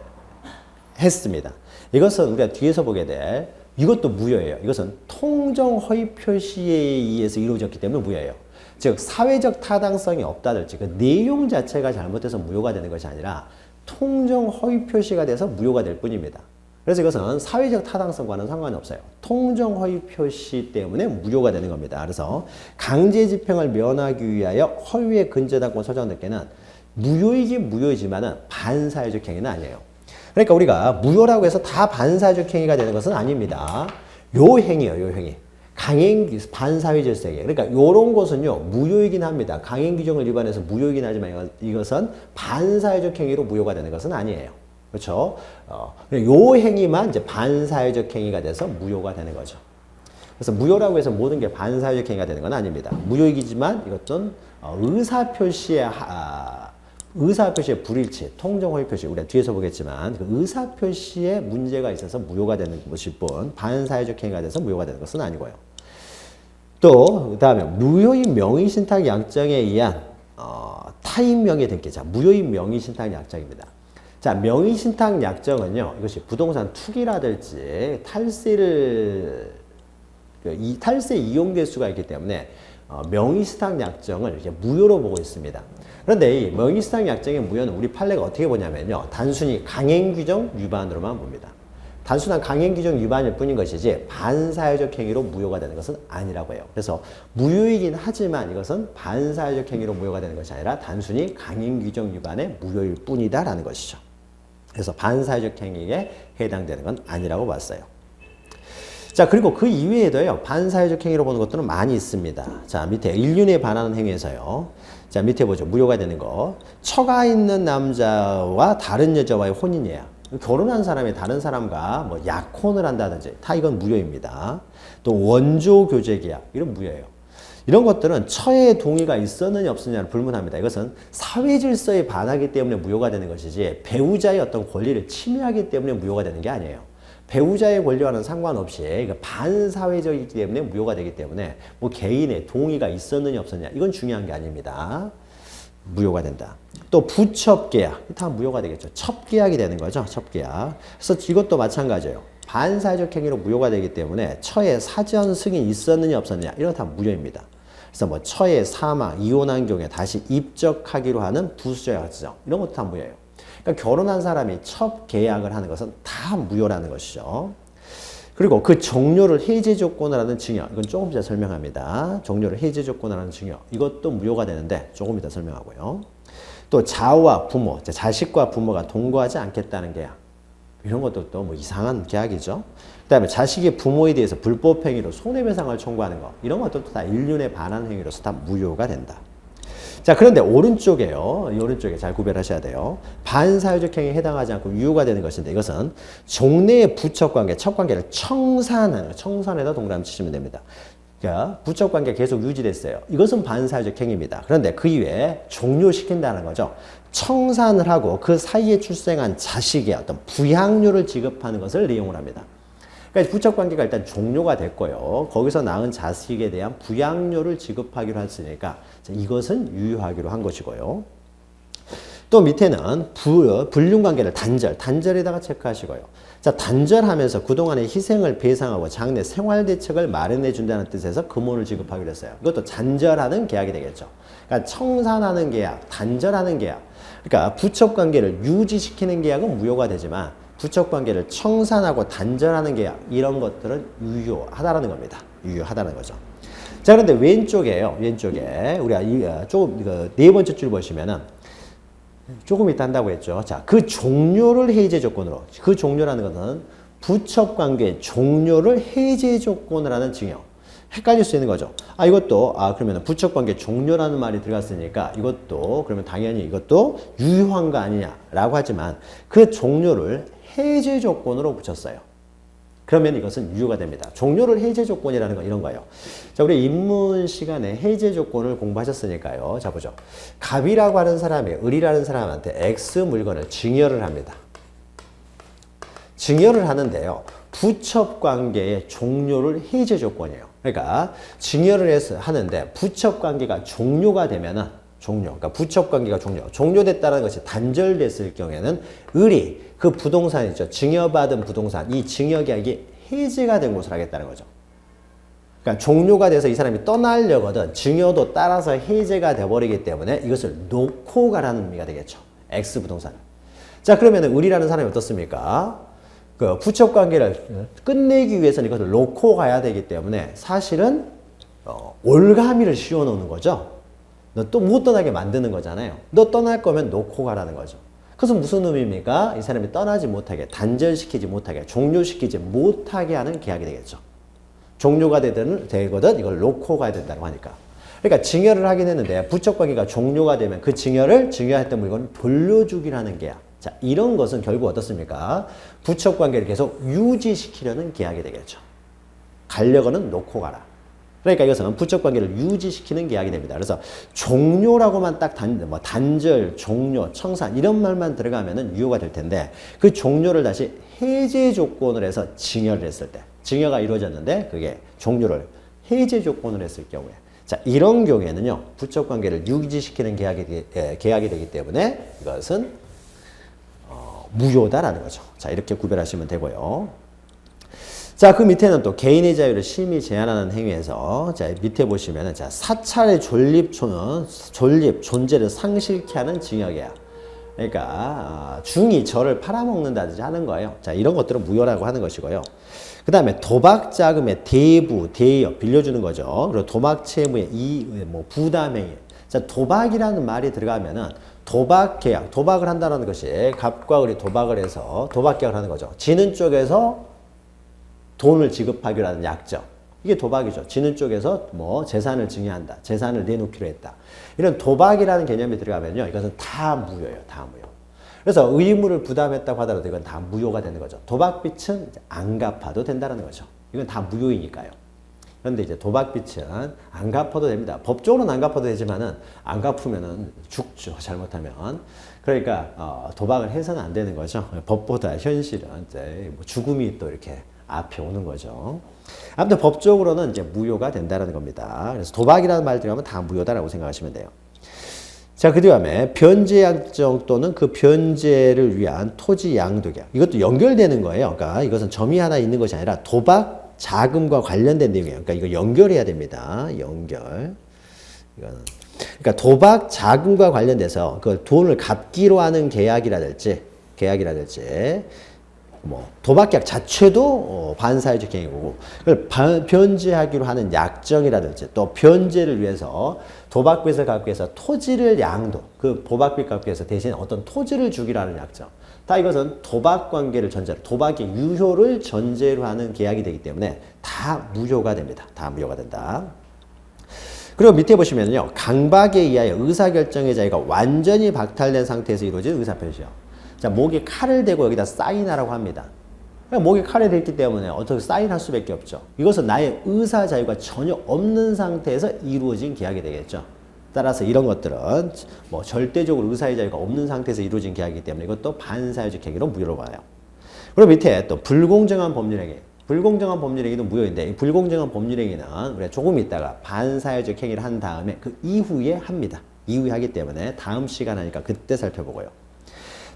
했습니다. 이것은 우리가 뒤에서 보게 될 이것도 무효예요. 이것은 통정 허위 표시에 의해서 이루어졌기 때문에 무효예요. 즉 사회적 타당성이 없다든지 그 내용 자체가 잘못돼서 무효가 되는 것이 아니라 통정 허위 표시가 돼서 무효가 될 뿐입니다. 그래서 이것은 사회적 타당성과는 상관이 없어요. 통정 허위 표시 때문에 무효가 되는 겁니다. 그래서 강제 집행을 면하기 위하여 허위의 근저당권 설정됐기는 무효이긴 무효이지만은 반사회적 행위는 아니에요. 그러니까 우리가 무효라고 해서 다 반사회적 행위가 되는 것은 아닙니다. 요 행위예요, 요 행위. 반사회 질서계. 그러니까 요런 것은요, 무효이긴 합니다. 강행 규정을 위반해서 무효이긴 하지만 이것은 반사회적 행위로 무효가 되는 것은 아니에요. 그렇죠? 요 행위만 이제 반사회적 행위가 돼서 무효가 되는 거죠. 그래서 무효라고 해서 모든 게 반사회적 행위가 되는 건 아닙니다. 무효이지만 이것은 의사표시의 불일치, 통정허위 표시, 우리가 뒤에서 보겠지만 그 의사표시에 문제가 있어서 무효가 되는 것일 뿐 반사회적 행위가 돼서 무효가 되는 것은 아니고요. 또 그다음에 무효인 명의신탁 약정에 의한 타인 명의 등기. 자, 무효인 명의신탁 약정입니다. 자, 명의신탁 약정은요, 이것이 부동산 투기라든지 탈세 이용될 수가 있기 때문에 명의신탁 약정을 이제 무효로 보고 있습니다. 그런데 이 명의신탁 약정의 무효는 우리 판례가 어떻게 보냐면요, 단순히 강행규정 위반으로만 봅니다. 단순한 강행규정 위반일 뿐인 것이지 반사회적 행위로 무효가 되는 것은 아니라고 해요. 그래서 무효이긴 하지만 이것은 반사회적 행위로 무효가 되는 것이 아니라 단순히 강행규정 위반의 무효일 뿐이다라는 것이죠. 그래서 반사회적 행위에 해당되는 건 아니라고 봤어요. 자, 그리고 그 이외에도요, 반사회적 행위로 보는 것들은 많이 있습니다. 자, 밑에 인륜에 반하는 행위에서요. 자, 밑에 보죠. 무효가 되는 거. 처가 있는 남자와 다른 여자와의 혼인이에요. 결혼한 사람이 다른 사람과 뭐 약혼을 한다든지 다 이건 무효입니다. 또 원조 교제 계약 이런 무효예요. 이런 것들은 처의 동의가 있었느냐 없었느냐를 불문합니다. 이것은 사회 질서에 반하기 때문에 무효가 되는 것이지 배우자의 어떤 권리를 침해하기 때문에 무효가 되는 게 아니에요. 배우자의 권리와는 상관없이 반사회적이기 때문에 무효가 되기 때문에 뭐 개인의 동의가 있었느냐 없었느냐 이건 중요한 게 아닙니다. 무효가 된다. 또 부첩계약 다 무효가 되겠죠. 첩계약이 되는 거죠. 첩계약. 그래서 이것도 마찬가지예요. 반사회적 행위로 무효가 되기 때문에 처의 사전 승인이 있었느냐 없었느냐 이런 다 무효입니다. 그래서 뭐 처의 사망, 이혼한 경우에 다시 입적하기로 하는 부수적 약정 이런 것도 다 무효예요. 그러니까 결혼한 사람이 첩계약을 하는 것은 다 무효라는 것이죠. 그리고 그 종료를 해제 조건을 하는 증여 이건 조금 이따 설명합니다. 종료를 해제 조건을 하는 증여 이것도 무효가 되는데 조금 이따 설명하고요. 또 자와 부모, 자식과 부모가 동거하지 않겠다는 계약 이런 것도 또 뭐 이상한 계약이죠. 그 다음에 자식의 부모에 대해서 불법 행위로 손해배상을 청구하는 거 이런 것들도 다 인륜에 반하는 행위로서 다 무효가 된다. 자, 그런데 오른쪽에요. 이 오른쪽에 잘 구별하셔야 돼요. 반사회적 행위에 해당하지 않고 유효가 되는 것인데 이것은 종래의 부척관계, 첩관계를 청산하는, 청산에다 동그라미 치시면 됩니다. 그러니까 부척관계 계속 유지됐어요. 이것은 반사회적 행위입니다. 그런데 그 이외에 종료시킨다는 거죠. 청산을 하고 그 사이에 출생한 자식의 어떤 부양료를 지급하는 것을 내용을 합니다. 그러니까 부척관계가 일단 종료가 됐고요. 거기서 낳은 자식에 대한 부양료를 지급하기로 했으니까 이것은 유효하기로 한 것이고요. 또 밑에는 불륜관계를 단절에다가 체크하시고요. 자, 단절하면서 그동안의 희생을 배상하고 장래 생활대책을 마련해 준다는 뜻에서 금원을 지급하기로 했어요. 이것도 단절하는 계약이 되겠죠. 그러니까 청산하는 계약, 단절하는 계약. 그러니까 부척관계를 유지시키는 계약은 무효가 되지만 부척관계를 청산하고 단절하는 계약 이런 것들은 유효하다라는 겁니다. 유효하다는 거죠. 자, 그런데 왼쪽에요. 왼쪽에 우리가 조금 네 번째 줄 보시면은 조금 이따 한다고 했죠. 자, 그 종료를 해제 조건으로 그 종료라는 것은 부척관계 종료를 해제 조건을 하는 증여. 헷갈릴 수 있는 거죠. 이것도 그러면 부척관계 종료라는 말이 들어갔으니까 이것도 그러면 당연히 이것도 유효한 거 아니냐라고 하지만 그 종료를 해제 조건으로 붙였어요. 그러면 이것은 유효가 됩니다. 종료를 해제 조건이라는 건 이런 거예요. 자, 우리 입문 시간에 해제 조건을 공부하셨으니까요. 자, 보죠. 갑이라고 하는 사람이 을이라는 사람한테 X 물건을 증여를 합니다. 증여를 하는데요. 부첩관계의 종료를 해제 조건이에요. 그러니까 증여를 하는데 부첩관계가 종료가 되면은 그러니까 부첩관계가 종료됐다는 것이 단절됐을 경우에는 을이 그 부동산 있죠. 증여받은 부동산, 이 증여계약이 해지가 된 것을 하겠다는 거죠. 그러니까 종료가 돼서 이 사람이 떠나려거든 증여도 따라서 해제가 돼버리기 때문에 이것을 놓고 가라는 의미가 되겠죠. X 부동산. 자, 그러면 을이라는 사람이 어떻습니까? 그 부첩관계를 끝내기 위해서는 이것을 놓고 가야 되기 때문에 사실은 올가미를 씌워놓는 거죠. 너 또 못 떠나게 만드는 거잖아요. 너 떠날 거면 놓고 가라는 거죠. 그것은 무슨 의미입니까? 이 사람이 떠나지 못하게, 단절시키지 못하게, 종료시키지 못하게 하는 계약이 되겠죠. 종료가 되거든 이걸 놓고 가야 된다고 하니까. 그러니까 증여를 하긴 했는데 부척관계가 종료가 되면 그 증여를 증여했던 물건을 돌려주기라는 계약. 자, 이런 것은 결국 어떻습니까? 부척관계를 계속 유지시키려는 계약이 되겠죠. 가려고는 놓고 가라. 그러니까 이것은 부척관계를 유지시키는 계약이 됩니다. 그래서 종료라고만 딱 단절, 종료, 청산 이런 말만 들어가면은 유효가 될 텐데 그 종료를 다시 해제 조건을 해서 증여를 했을 때 증여가 이루어졌는데 그게 종료를 해제 조건을 했을 경우에 자 이런 경우에는요 부척관계를 유지시키는 계약이 되기 때문에 이것은 무효다라는 거죠. 자 이렇게 구별하시면 되고요. 자, 그 밑에는 또 개인의 자유를 심히 제한하는 행위에서 자, 밑에 보시면은 자, 사찰의 존립, 존재를 상실케 하는 증여계약. 그러니까 중이 저를 팔아먹는다든지 하는 거예요. 자, 이런 것들은 무효라고 하는 것이고요. 그 다음에 도박 자금의 대부, 대여, 빌려주는 거죠. 그리고 도박 채무의 부담행위. 자, 도박이라는 말이 들어가면은 도박 계약, 도박을 한다는 것이 갑과 을이 도박을 해서 도박 계약을 하는 거죠. 지는 쪽에서 돈을 지급하기로 하는 약정. 이게 도박이죠. 지는 쪽에서 재산을 증여한다. 재산을 내놓기로 했다. 이런 도박이라는 개념이 들어가면요. 이것은 다 무효예요. 다 무효. 그래서 의무를 부담했다고 하더라도 이건 다 무효가 되는 거죠. 도박빚은 안 갚아도 된다는 거죠. 이건 다 무효이니까요. 그런데 이제 도박빚은 안 갚아도 됩니다. 법적으로는 안 갚아도 되지만은 안 갚으면은 죽죠. 잘못하면. 그러니까 도박을 해서는 안 되는 거죠. 법보다 현실은 이제 죽음이 또 이렇게 앞에 오는 거죠. 아무튼 법적으로는 이제 무효가 된다는 겁니다. 그래서 도박이라는 말 들어가면 다 무효다라고 생각하시면 돼요. 자, 그 다음에 변제 약정 또는 그 변제를 위한 토지 양도 계약. 이것도 연결되는 거예요. 그러니까 이것은 점이 하나 있는 것이 아니라 도박 자금과 관련된 내용이에요. 그러니까 이거 연결해야 됩니다. 연결. 이거는 그러니까 도박 자금과 관련돼서 그 돈을 갚기로 하는 계약이라든지 도박계약 자체도 반사회적 행위고 그걸 변제하기로 하는 약정이라든지 또 변제를 위해서 도박빚을 갚기 위해서 토지를 양도 그 도박빚 갚기 위해서 대신 어떤 토지를 주기로 하는 약정 다 이것은 도박관계를 전제로 도박의 유효를 전제로 하는 계약이 되기 때문에 다 무효가 됩니다. 다 무효가 된다. 그리고 밑에 보시면요 강박에 의하여 의사결정의 자유가 완전히 박탈된 상태에서 이루어진 의사표시요. 자, 목에 칼을 대고 여기다 사인하라고 합니다. 목에 칼을 댔기 때문에 어떻게 사인할 수밖에 없죠. 이것은 나의 의사 자유가 전혀 없는 상태에서 이루어진 계약이 되겠죠. 따라서 이런 것들은 절대적으로 의사의 자유가 없는 상태에서 이루어진 계약이기 때문에 이것도 반사회적 행위로 무효로 봐요. 그리고 밑에 또 불공정한 법률행위. 불공정한 법률행위도 무효인데 이 불공정한 법률행위는 우리가 조금 있다가 반사회적 행위를 한 다음에 그 이후에 합니다. 이후에 하기 때문에 다음 시간 하니까 그때 살펴보고요.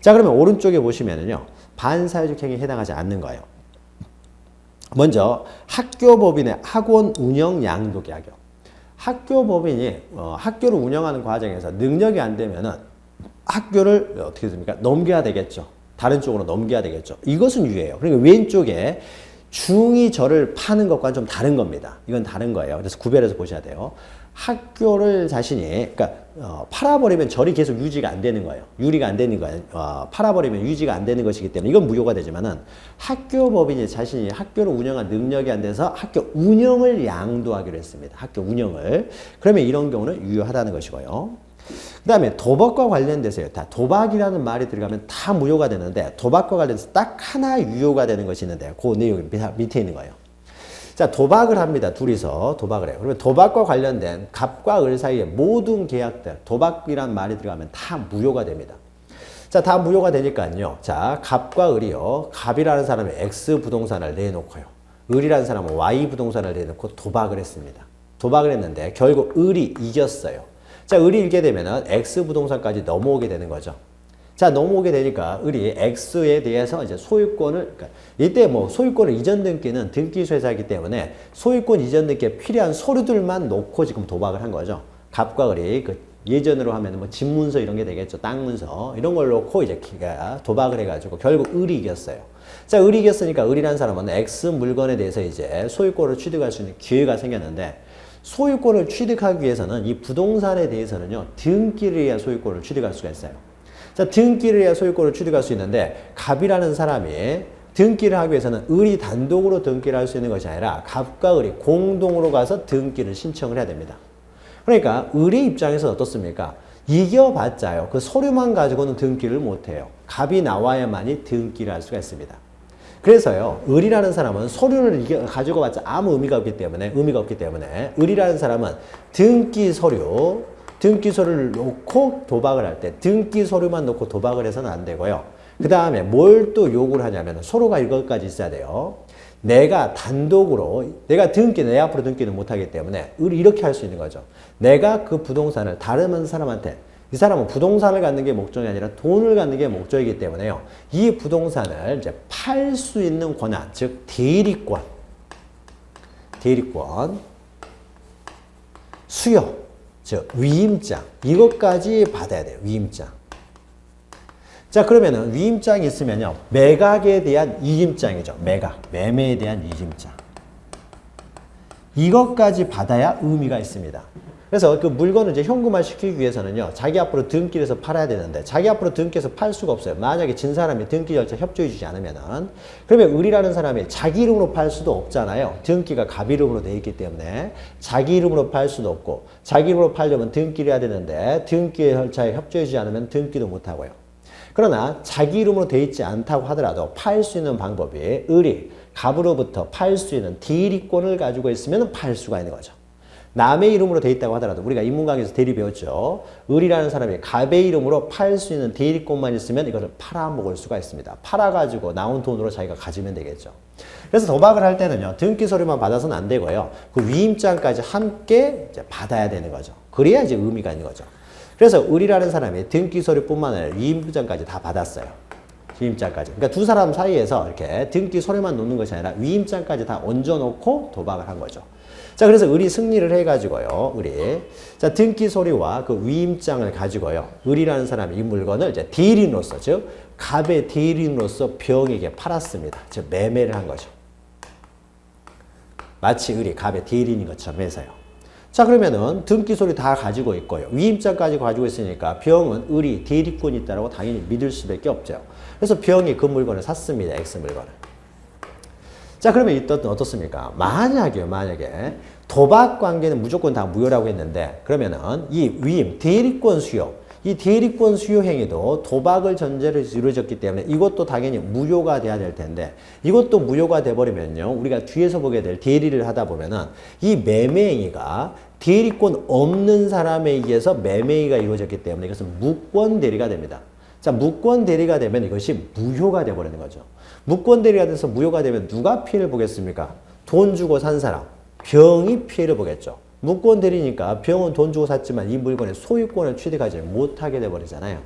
자, 그러면 오른쪽에 보시면은요, 반사회적 행위에 해당하지 않는 거예요. 먼저, 학교법인의 학원 운영 양도 계약이요. 학교법인이, 학교를 운영하는 과정에서 능력이 안 되면은 학교를 어떻게 됩니까? 넘겨야 되겠죠. 다른 쪽으로 넘겨야 되겠죠. 이것은 유예요. 그러니까 왼쪽에 중이 저를 파는 것과는 좀 다른 겁니다. 이건 다른 거예요. 그래서 구별해서 보셔야 돼요. 학교를 자신이 팔아버리면 절이 계속 유지가 안 되는 거예요. 유리가 안 되는 거예요. 팔아버리면 유지가 안 되는 것이기 때문에 이건 무효가 되지만은 학교법인이 자신이 학교를 운영할 능력이 안 돼서 학교 운영을 양도하기로 했습니다. 학교 운영을. 그러면 이런 경우는 유효하다는 것이고요. 그 다음에 도박과 관련돼서요. 다 도박이라는 말이 들어가면 다 무효가 되는데 도박과 관련해서 딱 하나 유효가 되는 것이 있는데 그 내용이 밑에 있는 거예요. 자, 도박을 합니다. 둘이서 도박을 해요. 그러면 도박과 관련된 갑과 을 사이의 모든 계약들, 도박이란 말이 들어가면 다 무효가 됩니다. 자, 다 무효가 되니까요. 자, 갑과 을이요. 갑이라는 사람이 X 부동산을 내놓고요. 을이라는 사람은 Y 부동산을 내놓고 도박을 했습니다. 도박을 했는데 결국 을이 이겼어요. 자, 을이 이기게 되면은 X 부동산까지 넘어오게 되는 거죠. 자, 넘어오게 되니까 을이 X에 대해서 이제 소유권을, 그러니까 이때 소유권을 이전 등기는 등기소유자이기 때문에 소유권 이전 등기에 필요한 서류들만 놓고 지금 도박을 한 거죠. 갑과 을이 예전으로 하면 집문서 이런 게 되겠죠. 땅 문서. 이런 걸 놓고 이제 도박을 해가지고 결국 을이 이겼어요. 자, 을이 이겼으니까 을이라는 사람은 X 물건에 대해서 이제 소유권을 취득할 수 있는 기회가 생겼는데 소유권을 취득하기 위해서는 이 부동산에 대해서는요, 등기를 해야 소유권을 취득할 수가 있어요. 자, 등기를 해야 소유권을 취득할 수 있는데 갑이라는 사람이 등기를 하기 위해서는 을이 단독으로 등기를 할 수 있는 것이 아니라 갑과 을이 공동으로 가서 등기를 신청을 해야 됩니다. 그러니까 을의 입장에서 어떻습니까? 이겨봤자요. 그 서류만 가지고는 등기를 못해요. 갑이 나와야만이 등기를 할 수가 있습니다. 그래서요, 을이라는 사람은 서류를 가지고 봤자 아무 의미가 없기 때문에, 을이라는 사람은 등기 서류를 놓고 도박을 할 때, 등기 서류만 놓고 도박을 해서는 안 되고요. 그 다음에 뭘 또 요구를 하냐면, 서로가 이것까지 있어야 돼요. 내가 단독으로, 내 앞으로 등기는 못하기 때문에, 을이 이렇게 할 수 있는 거죠. 내가 그 부동산을 다른 사람한테, 이 사람은 부동산을 갖는 게 목적이 아니라 돈을 갖는 게 목적이기 때문에요. 이 부동산을 이제 팔 수 있는 권한, 즉 대리권, 수여, 즉 위임장, 이것까지 받아야 돼요. 위임장. 자, 그러면은 위임장이 있으면요, 매각에 대한 이임장이죠. 매매에 대한 이임장. 이것까지 받아야 의미가 있습니다. 그래서 그 물건을 이제 현금화 시키기 위해서는요, 자기 앞으로 등기해서 팔아야 되는데, 자기 앞으로 등기해서 팔 수가 없어요. 만약에 진 사람이 등기 절차 협조해주지 않으면은, 그러면 을이라는 사람이 자기 이름으로 팔 수도 없잖아요. 등기가 갑 이름으로 돼 있기 때문에 자기 이름으로 팔 수도 없고, 자기 이름으로 팔려면 등기를 해야 되는데 등기 절차에 협조해주지 않으면 등기도 못 하고요. 그러나 자기 이름으로 돼 있지 않다고 하더라도 팔 수 있는 방법이 을이 갑으로부터 팔 수 있는 대리권을 가지고 있으면 팔 수가 있는 거죠. 남의 이름으로 돼 있다고 하더라도 우리가 인문강에서 대리 배웠죠. 을이라는 사람이 갑의 이름으로 팔 수 있는 대리권만 있으면 이것을 팔아먹을 수가 있습니다. 팔아가지고 나온 돈으로 자기가 가지면 되겠죠. 그래서 도박을 할 때는요, 등기 서류만 받아서는 안 되고요, 그 위임장까지 함께 이제 받아야 되는 거죠. 그래야 이제 의미가 있는 거죠. 그래서 을이라는 사람이 등기 서류뿐만 아니라 위임장까지 다 받았어요. 위임장까지. 그러니까 두 사람 사이에서 이렇게 등기 서류만 놓는 것이 아니라 위임장까지 다 얹어놓고 도박을 한 거죠. 자, 그래서 을이 승리를 해가지고요, 자, 등기 서류와 그 위임장을 가지고요, 을이라는 사람이 이 물건을 이제 대리인으로서, 즉, 갑의 대리인으로서 병에게 팔았습니다. 즉, 매매를 한 거죠. 마치 을이 갑의 대리인인 것처럼 해서요. 자, 그러면은 등기 서류 다 가지고 있고요, 위임장까지 가지고 있으니까 병은 을이 대리권이 있다고 당연히 믿을 수밖에 없죠. 그래서 병이 그 물건을 샀습니다. X 물건을. 자, 그러면 이때 어떻습니까? 만약에 도박 관계는 무조건 다 무효라고 했는데, 그러면은 이 위임, 대리권 수요, 이 대리권 수요 행위도 도박을 전제로 이루어졌기 때문에 이것도 당연히 무효가 돼야 될 텐데, 이것도 무효가 돼버리면요, 우리가 뒤에서 보게 될 대리를 하다 보면은 이 매매 행위가 대리권 없는 사람에 의해서 매매 행위가 이루어졌기 때문에 이것은 무권 대리가 됩니다. 자, 무권 대리가 되면 이것이 무효가 돼버리는 거죠. 무권 대리가 돼서 무효가 되면 누가 피해를 보겠습니까? 돈 주고 산 사람, 병이 피해를 보겠죠. 무권 대리니까 병은 돈 주고 샀지만 이 물건의 소유권을 취득하지 못하게 돼버리잖아요.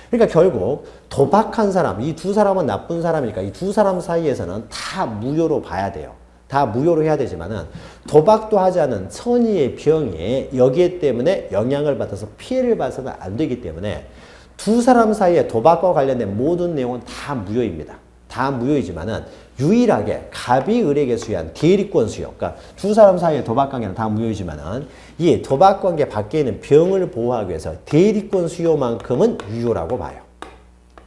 그러니까 결국 도박한 사람, 이 두 사람은 나쁜 사람이니까 이 두 사람 사이에서는 다 무효로 봐야 돼요. 다 무효로 해야 되지만은 도박도 하지 않은 선의의 병이 여기에 때문에 영향을 받아서 피해를 봐서는 안 되기 때문에 두 사람 사이에 도박과 관련된 모든 내용은 다 무효입니다. 다 무효이지만은 유일하게 갑이 을에게 수여한 대리권 수요, 그러니까 두 사람 사이의 도박 관계는 다 무효이지만은 이 도박 관계 밖에 있는 병을 보호하기 위해서 대리권 수요만큼은 유효라고 봐요.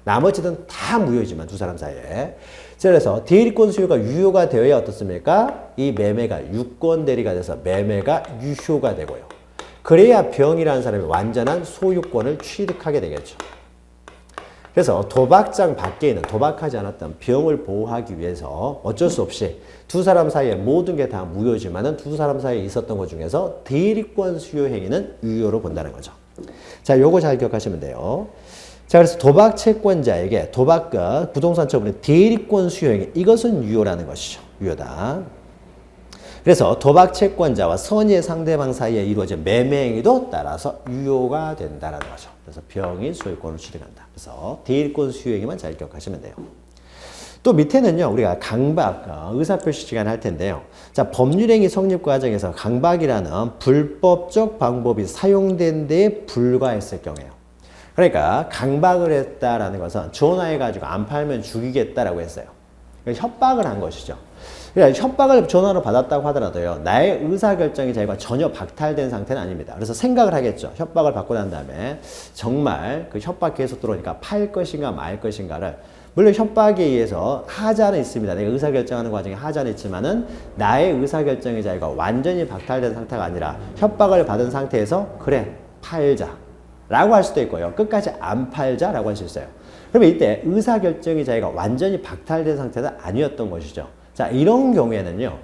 나머지는 다 무효이지만 두 사람 사이에. 그래서 대리권 수요가 유효가 되어야 어떻습니까? 이 매매가 유권 대리가 돼서 매매가 유효가 되고요. 그래야 병이라는 사람이 완전한 소유권을 취득하게 되겠죠. 그래서 도박장 밖에 있는 도박하지 않았던 병을 보호하기 위해서 어쩔 수 없이 두 사람 사이에 모든 게 다 무효지만은 두 사람 사이에 있었던 것 중에서 대리권 수요 행위는 유효로 본다는 거죠. 자, 요거 잘 기억하시면 돼요. 자, 그래서 도박 채권자에게 도박과 부동산 처분의 대리권 수요 행위, 이것은 유효라는 것이죠. 유효다. 그래서 도박 채권자와 선의의 상대방 사이에 이루어진 매매 행위도 따라서 유효가 된다는 거죠. 그래서 병이 소유권을 취득한다. 그래서 대리권 수요 행위만 잘 기억하시면 돼요. 또 밑에는요, 우리가 강박, 의사표시 시간 할 텐데요. 자, 법률행위 성립 과정에서 강박이라는 불법적 방법이 사용된 데에 불과했을 경우에요. 그러니까 강박을 했다라는 것은 전화해가지고 안 팔면 죽이겠다라고 했어요. 그러니까 협박을 한 것이죠. 그러니까 협박을 전화로 받았다고 하더라도요, 나의 의사결정이 자기가 전혀 박탈된 상태는 아닙니다. 그래서 생각을 하겠죠. 협박을 받고 난 다음에 정말 그 협박 계속 들어오니까 팔 것인가 말 것인가를 물론 협박에 의해서 하자는 있습니다. 내가 의사결정하는 과정에 하자는 있지만은 나의 의사결정의 자유가 완전히 박탈된 상태가 아니라 협박을 받은 상태에서 그래 팔자 라고 할 수도 있고요. 끝까지 안 팔자 라고 할 수 있어요. 그러면 이때 의사결정의 자유가 완전히 박탈된 상태는 아니었던 것이죠. 자, 이런 경우에는요.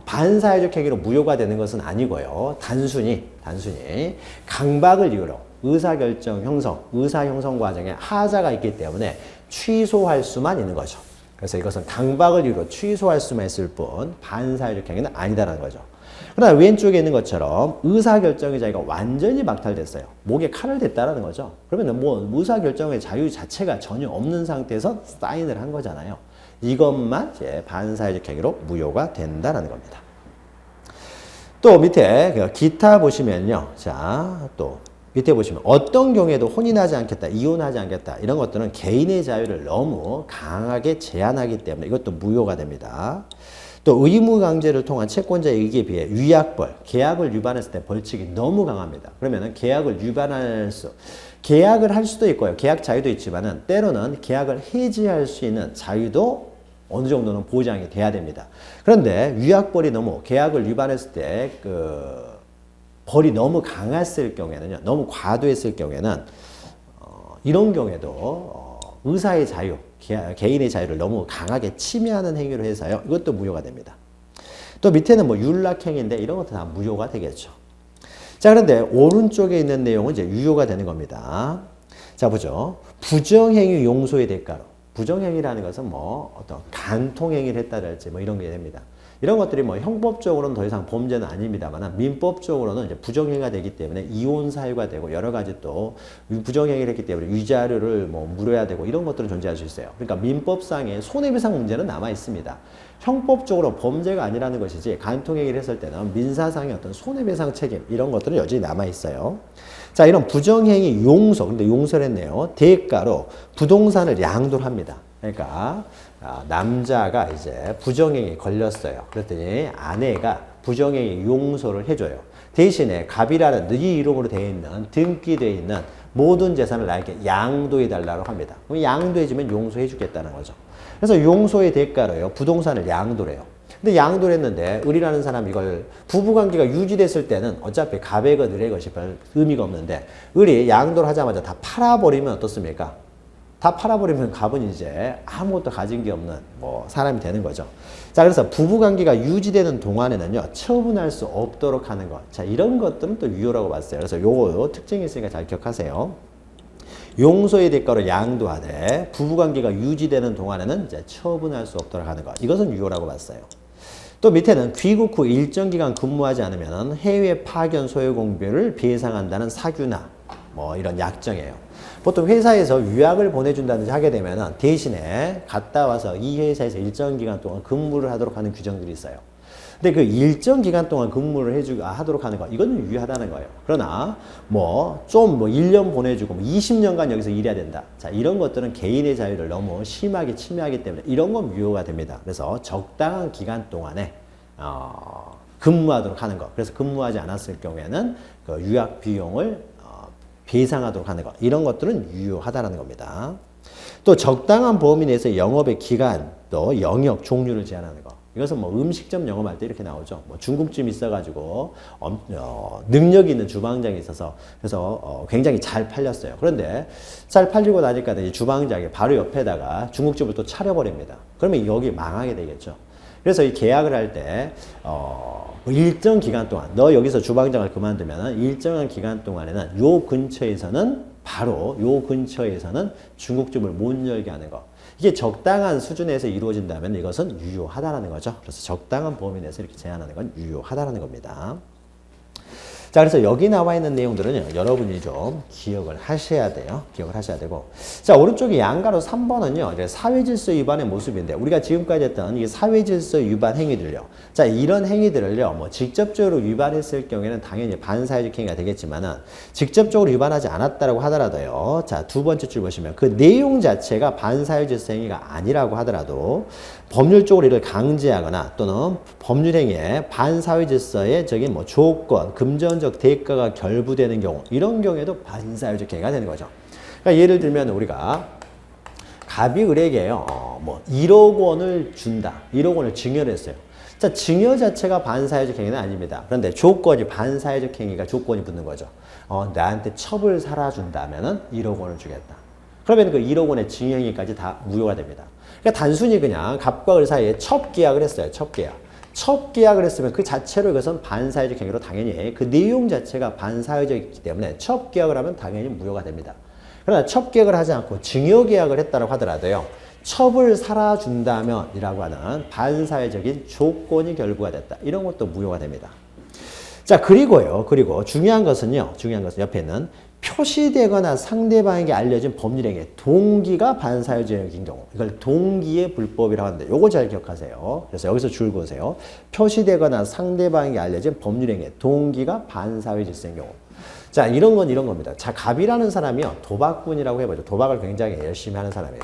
반사회적 행위로 무효가 되는 것은 아니고요. 단순히 강박을 이유로 의사결정 형성, 의사 형성 과정에 하자가 있기 때문에 취소할 수만 있는 거죠. 그래서 이것은 강박을 이유로 취소할 수만 있을 뿐 반사회적 행위는 아니다라는 거죠. 그러나 왼쪽에 있는 것처럼 의사결정의 자유가 완전히 박탈됐어요. 목에 칼을 댔다라는 거죠. 그러면 뭐 의사결정의 자유 자체가 전혀 없는 상태에서 사인을 한 거잖아요. 이것만 이제 반사회적 행위로 무효가 된다라는 겁니다. 또 밑에 기타 보시면요. 자, 또 밑에 보시면 어떤 경우에도 혼인하지 않겠다, 이혼하지 않겠다 이런 것들은 개인의 자유를 너무 강하게 제한하기 때문에 이것도 무효가 됩니다. 또 의무강제를 통한 채권자의 의기에 비해 위약벌, 계약을 위반했을 때 벌칙이 너무 강합니다. 그러면은 계약을 할 수도 있고요. 계약 자유도 있지만은 때로는 계약을 해지할 수 있는 자유도 어느 정도는 보장이 돼야 됩니다. 그런데 위약벌이 너무 계약을 위반했을 때 벌이 너무 강했을 경우에는요, 너무 과도했을 경우에는 이런 경우에도 의사의 자유, 개인의 자유를 너무 강하게 침해하는 행위로 해서요, 이것도 무효가 됩니다. 또 밑에는 뭐 윤락행위인데 이런 것도 다 무효가 되겠죠. 자, 그런데 오른쪽에 있는 내용은 이제 유효가 되는 겁니다. 자, 보죠. 부정행위 용소의 대가로. 부정행위라는 것은 뭐 어떤 간통행위를 했다랄지 뭐 이런 게 됩니다. 이런 것들이 뭐 형법적으로는 더 이상 범죄는 아닙니다만 민법적으로는 이제 부정행위가 되기 때문에 이혼 사유가 되고 여러 가지 또 부정행위를 했기 때문에 위자료를 뭐 물어야 되고 이런 것들은 존재할 수 있어요. 그러니까 민법상의 손해배상 문제는 남아 있습니다. 형법적으로 범죄가 아니라는 것이지 간통행위를 했을 때는 민사상의 어떤 손해배상 책임 이런 것들은 여전히 남아 있어요. 자, 이런 부정행위 용서, 근데 용서를 했네요. 대가로 부동산을 양도를 합니다. 그러니까 남자가 이제 부정행위에 걸렸어요. 그랬더니 아내가 부정행위 용서를 해줘요. 대신에 갑이라는 이 이름으로 되어 있는 등기되어 있는 모든 재산을 나에게 양도해 달라고 합니다. 그럼 양도해주면 용서해 주겠다는 거죠. 그래서 용서의 대가로요, 부동산을 양도를 해요. 근데 양도를 했는데 을이라는 사람이 이걸 부부관계가 유지됐을 때는 어차피 갑의 것, 을의 것이 별 의미가 없는데 을이 양도를 하자마자 다 팔아버리면 어떻습니까? 다 팔아버리면 갑은 이제 아무것도 가진 게 없는 뭐 사람이 되는 거죠. 자, 그래서 부부관계가 유지되는 동안에는요, 처분할 수 없도록 하는 것. 자, 이런 것들은 또 유효라고 봤어요. 그래서 요거 특징이 있으니까 잘 기억하세요. 용서의 대가로 양도하되 부부관계가 유지되는 동안에는 이제 처분할 수 없도록 하는 것. 이것은 유효라고 봤어요. 또 밑에는 귀국 후 일정 기간 근무하지 않으면 해외 파견 소요공비를 배상한다는 사규나 뭐 이런 약정이에요. 보통 회사에서 유학을 보내준다든지 하게 되면 대신에 갔다 와서 이 회사에서 일정 기간 동안 근무를 하도록 하는 규정들이 있어요. 근데 그 일정 기간 동안 근무를 하도록 하는 거, 이거는 유효하다는 거예요. 그러나, 1년 보내주고 20년간 여기서 일해야 된다. 자, 이런 것들은 개인의 자유를 너무 심하게 침해하기 때문에 이런 건 무효가 됩니다. 그래서 적당한 기간 동안에, 근무하도록 하는 거. 그래서 근무하지 않았을 경우에는 그 유학 비용을 배상하도록 하는 것. 이런 것들은 유효하다는 겁니다. 또 적당한 범위 내에서 영업의 기간, 또 영역, 종류를 제한하는 것. 이것은 뭐 음식점 영업할 때 이렇게 나오죠. 뭐 중국집 있어가지고 능력 있는 주방장이 있어서 그래서 굉장히 잘 팔렸어요. 그런데 잘 팔리고 나니까 이 주방장이 바로 옆에다가 중국집을 또 차려버립니다. 그러면 여기 망하게 되겠죠. 그래서 이 계약을 할 때 일정 기간 동안 너 여기서 주방장을 그만두면 일정한 기간 동안에는 요 근처에서는 바로 요 근처에서는 중국집을 못 열게 하는 거. 이게 적당한 수준에서 이루어진다면 이것은 유효하다라는 거죠. 그래서 적당한 범위 내에서 이렇게 제한하는 건 유효하다라는 겁니다. 자, 그래서 여기 나와 있는 내용들은 여러분이 좀 기억을 하셔야 돼요. 기억을 하셔야 되고. 자, 오른쪽에 양가로 3번은요, 이제 사회질서 위반의 모습인데, 우리가 지금까지 했던 이 사회질서 위반 행위들요. 자, 이런 행위들을요, 뭐, 직접적으로 위반했을 경우에는 당연히 반사회적 행위가 되겠지만은, 직접적으로 위반하지 않았다라고 하더라도요. 자, 두 번째 줄 보시면 그 내용 자체가 반사회질서 행위가 아니라고 하더라도, 법률적으로 이를 강제하거나 또는 법률행위에 반사회질서의 적인 뭐 조건, 금전적 대가가 결부되는 경우, 이런 경우에도 반사회적 행위가 되는 거죠. 그러니까 예를 들면 우리가 갑이 을에게요, 1억 원을 준다. 1억 원을 증여를 했어요. 자, 증여 자체가 반사회적 행위는 아닙니다. 그런데 조건이, 반사회적 행위가 조건이 붙는 거죠. 나한테 첩을 살아준다면은 1억 원을 주겠다. 그러면 그 1억 원의 증여 행위까지 다 무효가 됩니다. 그러니까 단순히 그냥 갑과 을 사이에 첩 계약을 했어요. 첩 계약. 첩 계약을 했으면 그 자체로 이것은 반사회적 행위로 당연히 그 내용 자체가 반사회적이기 때문에 첩 계약을 하면 당연히 무효가 됩니다. 그러나 첩 계약을 하지 않고 증여 계약을 했다고 하더라도요. 첩을 살아준다면 이라고 하는 반사회적인 조건이 결부가 됐다. 이런 것도 무효가 됩니다. 자, 그리고 중요한 것은 옆에 있는 표시되거나 상대방에게 알려진 법률행위 동기가 반사회적인 경우, 이걸 동기의 불법이라고 하는데 요거 잘 기억하세요. 그래서 여기서 줄 그으세요. 표시되거나 상대방에게 알려진 법률행위 동기가 반사회 질서인 경우. 자, 이런 건 이런 겁니다. 자, 갑이라는 사람이요, 도박꾼이라고 해보죠. 도박을 굉장히 열심히 하는 사람이에요.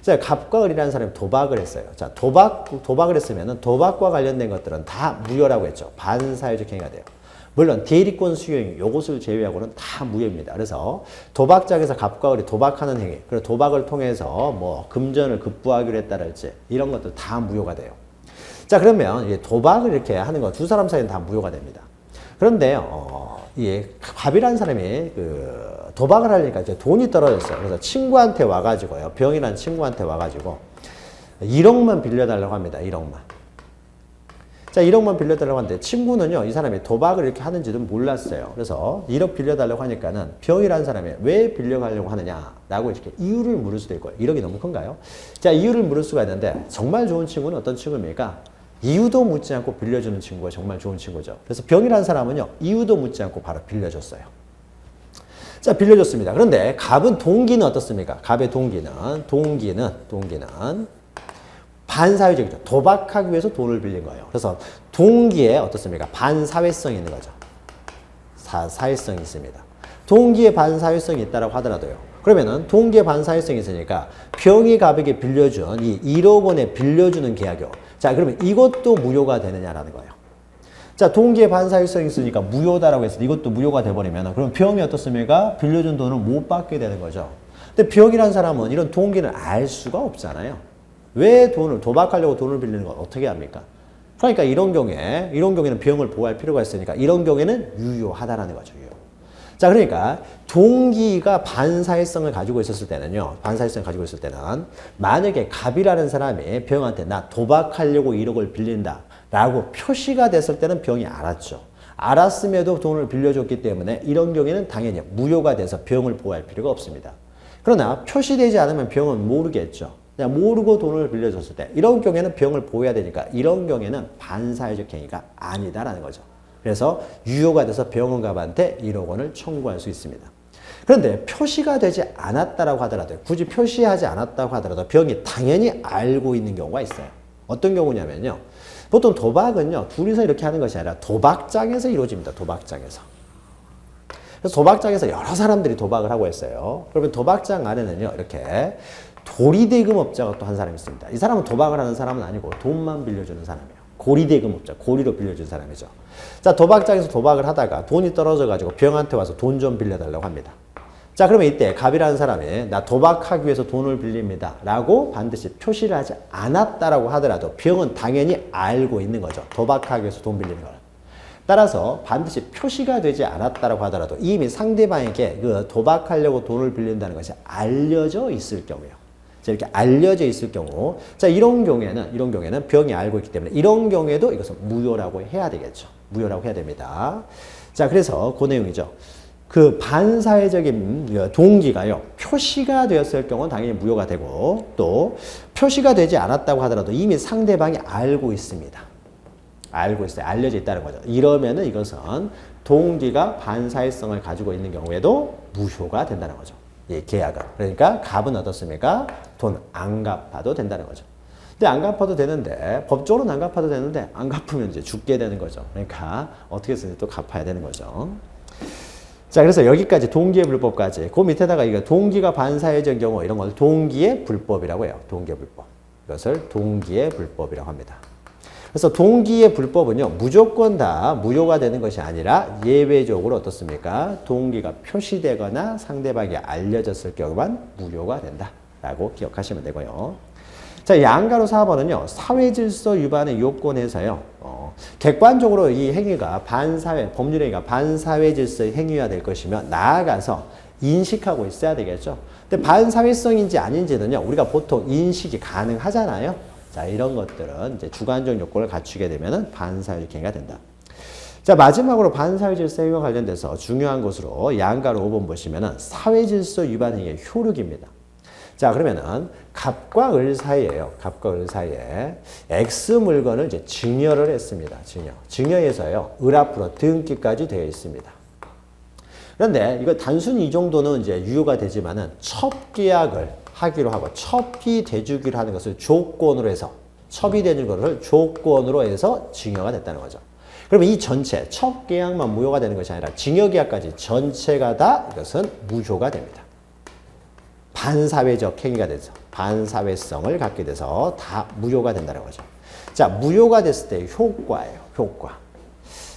자, 갑과 을이라는 사람이 도박을 했어요. 자, 도박을 했으면은 도박과 관련된 것들은 다 무효라고 했죠. 반사회적 행위가 돼요. 물론 대리권 수요행 요것을 제외하고는 다 무효입니다. 그래서 도박장에서 갑과 을이 도박하는 행위, 그리고 도박을 통해서 금전을 급부하기로 했다랄지 이런 것들 다 무효가 돼요. 자, 그러면 이제 도박을 이렇게 하는 거 두 사람 사이는 다 무효가 됩니다. 그런데 갑이라는 사람이 도박을 하려니까 이제 돈이 떨어졌어요. 그래서 친구한테 와가지고요, 병이라는 친구한테 와가지고 1억만 빌려달라고 합니다. 1억만. 자, 1억만 빌려달라고 하는데 친구는요, 이 사람이 도박을 이렇게 하는지도 몰랐어요. 그래서 1억 빌려달라고 하니까는 병이라는 사람이 왜 빌려가려고 하느냐라고 이렇게 이유를 물을 수도 있고요. 1억이 너무 큰가요? 자, 이유를 물을 수가 있는데 정말 좋은 친구는 어떤 친구입니까? 이유도 묻지 않고 빌려주는 친구가 정말 좋은 친구죠. 그래서 병이라는 사람은요, 이유도 묻지 않고 바로 빌려줬어요. 자, 빌려줬습니다. 그런데 갑은 동기는 어떻습니까? 갑의 동기는 반사회적이죠. 도박하기 위해서 돈을 빌린 거예요. 그래서 동기에 어떻습니까? 반사회성이 있는 거죠. 사회성이 있습니다. 동기에 반사회성이 있다고 하더라도요. 그러면은 동기에 반사회성이 있으니까 병이 갑에게 빌려준 이 1억 원에 빌려주는 계약이요. 자, 그러면 이것도 무효가 되느냐라는 거예요. 자, 동기에 반사회성이 있으니까 무효다라고 해서 이것도 무효가 돼버리면 그럼 병이 어떻습니까? 빌려준 돈을 못 받게 되는 거죠. 근데 병이라는 사람은 이런 동기를 알 수가 없잖아요. 왜 도박하려고 돈을 빌리는 건 어떻게 합니까? 그러니까 이런 경우에는 병을 보호할 필요가 있으니까 이런 경우에는 유효하다라는 거죠. 자, 그러니까 동기가 반사회성을 가지고 있을 때는 만약에 갑이라는 사람이 병한테 나 도박하려고 1억을 빌린다 라고 표시가 됐을 때는 병이 알았죠. 알았음에도 돈을 빌려줬기 때문에 이런 경우에는 당연히 무효가 돼서 병을 보호할 필요가 없습니다. 그러나 표시되지 않으면 병은 모르겠죠. 그냥 모르고 돈을 빌려줬을 때 이런 경우에는 병을 보호해야 되니까 이런 경우에는 반사회적 행위가 아니다라는 거죠. 그래서 유효가 돼서 병원갑한테 1억 원을 청구할 수 있습니다. 그런데 표시가 되지 않았다라고 하더라도, 굳이 표시하지 않았다고 하더라도 병이 당연히 알고 있는 경우가 있어요. 어떤 경우냐면요, 보통 도박은요 둘이서 이렇게 하는 것이 아니라 도박장에서 이루어집니다. 도박장에서. 그래서 도박장에서 여러 사람들이 도박을 하고 있어요. 그러면 도박장 안에는요 이렇게 고리대금업자가 또 한 사람이 있습니다. 이 사람은 도박을 하는 사람은 아니고 돈만 빌려주는 사람이에요. 고리대금업자, 고리로 빌려준 사람이죠. 자, 도박장에서 도박을 하다가 돈이 떨어져가지고 병한테 와서 돈 좀 빌려달라고 합니다. 자, 그러면 이때 갑이라는 사람이 나 도박하기 위해서 돈을 빌립니다 라고 반드시 표시를 하지 않았다라고 하더라도 병은 당연히 알고 있는 거죠. 도박하기 위해서 돈 빌리는 걸. 따라서 반드시 표시가 되지 않았다라고 하더라도 이미 상대방에게 그 도박하려고 돈을 빌린다는 것이 알려져 있을 경우요. 자, 이렇게 알려져 있을 경우, 자, 이런 경우에는 병이 알고 있기 때문에 이런 경우에도 이것은 무효라고 해야 되겠죠. 무효라고 해야 됩니다. 자, 그래서 그 내용이죠. 그 반사회적인 동기가요, 표시가 되었을 경우는 당연히 무효가 되고, 또 표시가 되지 않았다고 하더라도 이미 상대방이 알고 있습니다. 알고 있어요. 알려져 있다는 거죠. 이러면은 이것은 동기가 반사회성을 가지고 있는 경우에도 무효가 된다는 거죠. 예, 계약은. 그러니까 갑은 어떻습니까? 돈 안 갚아도 된다는 거죠. 근데 안 갚아도 되는데, 법적으로는 안 갚아도 되는데, 안 갚으면 이제 죽게 되는 거죠. 그러니까 어떻게 해서든 또 갚아야 되는 거죠. 자, 그래서 여기까지 동기의 불법까지. 그 밑에다가 이거 동기가 반사회적인 경우 이런 걸 동기의 불법이라고 해요. 동기의 불법. 이것을 동기의 불법이라고 합니다. 그래서 동기의 불법은요, 무조건 다 무효가 되는 것이 아니라 예외적으로 어떻습니까? 동기가 표시되거나 상대방에게 알려졌을 경우만 무효가 된다. 라고 기억하시면 되고요. 자, 양가로 4번은요. 사회질서 위반의 요건에서요. 객관적으로 이 행위가 법률 행위가 반사회질서의 행위가 될 것이며 나아가서 인식하고 있어야 되겠죠. 근데 반사회성인지 아닌지는요. 우리가 보통 인식이 가능하잖아요. 자, 이런 것들은 이제 주관적 요건을 갖추게 되면은 반사회적 행위가 된다. 자, 마지막으로 반사회질서 행위와 관련돼서 중요한 것으로 양가로 5번 보시면은 사회질서 위반 행위의 효력입니다. 자, 그러면은 갑과 을 사이에요. 갑과 을 사이에 X 물건을 이제 증여를 했습니다. 증여해서요. 을 앞으로 등기까지 되어 있습니다. 그런데 이거 단순히 이 정도는 이제 유효가 되지만은 첩계약을 하기로 하고 첩이 돼주기로 하는 것을 조건으로 해서 첩이 되는 것을 조건으로 해서 증여가 됐다는 거죠. 그러면 이 전체 첩계약만 무효가 되는 것이 아니라 증여계약까지 전체가 다 이것은 무효가 됩니다. 반사회적 행위가 돼서 반사회성을 갖게 돼서 다 무효가 된다는 거죠. 자, 무효가 됐을 때 효과예요. 효과.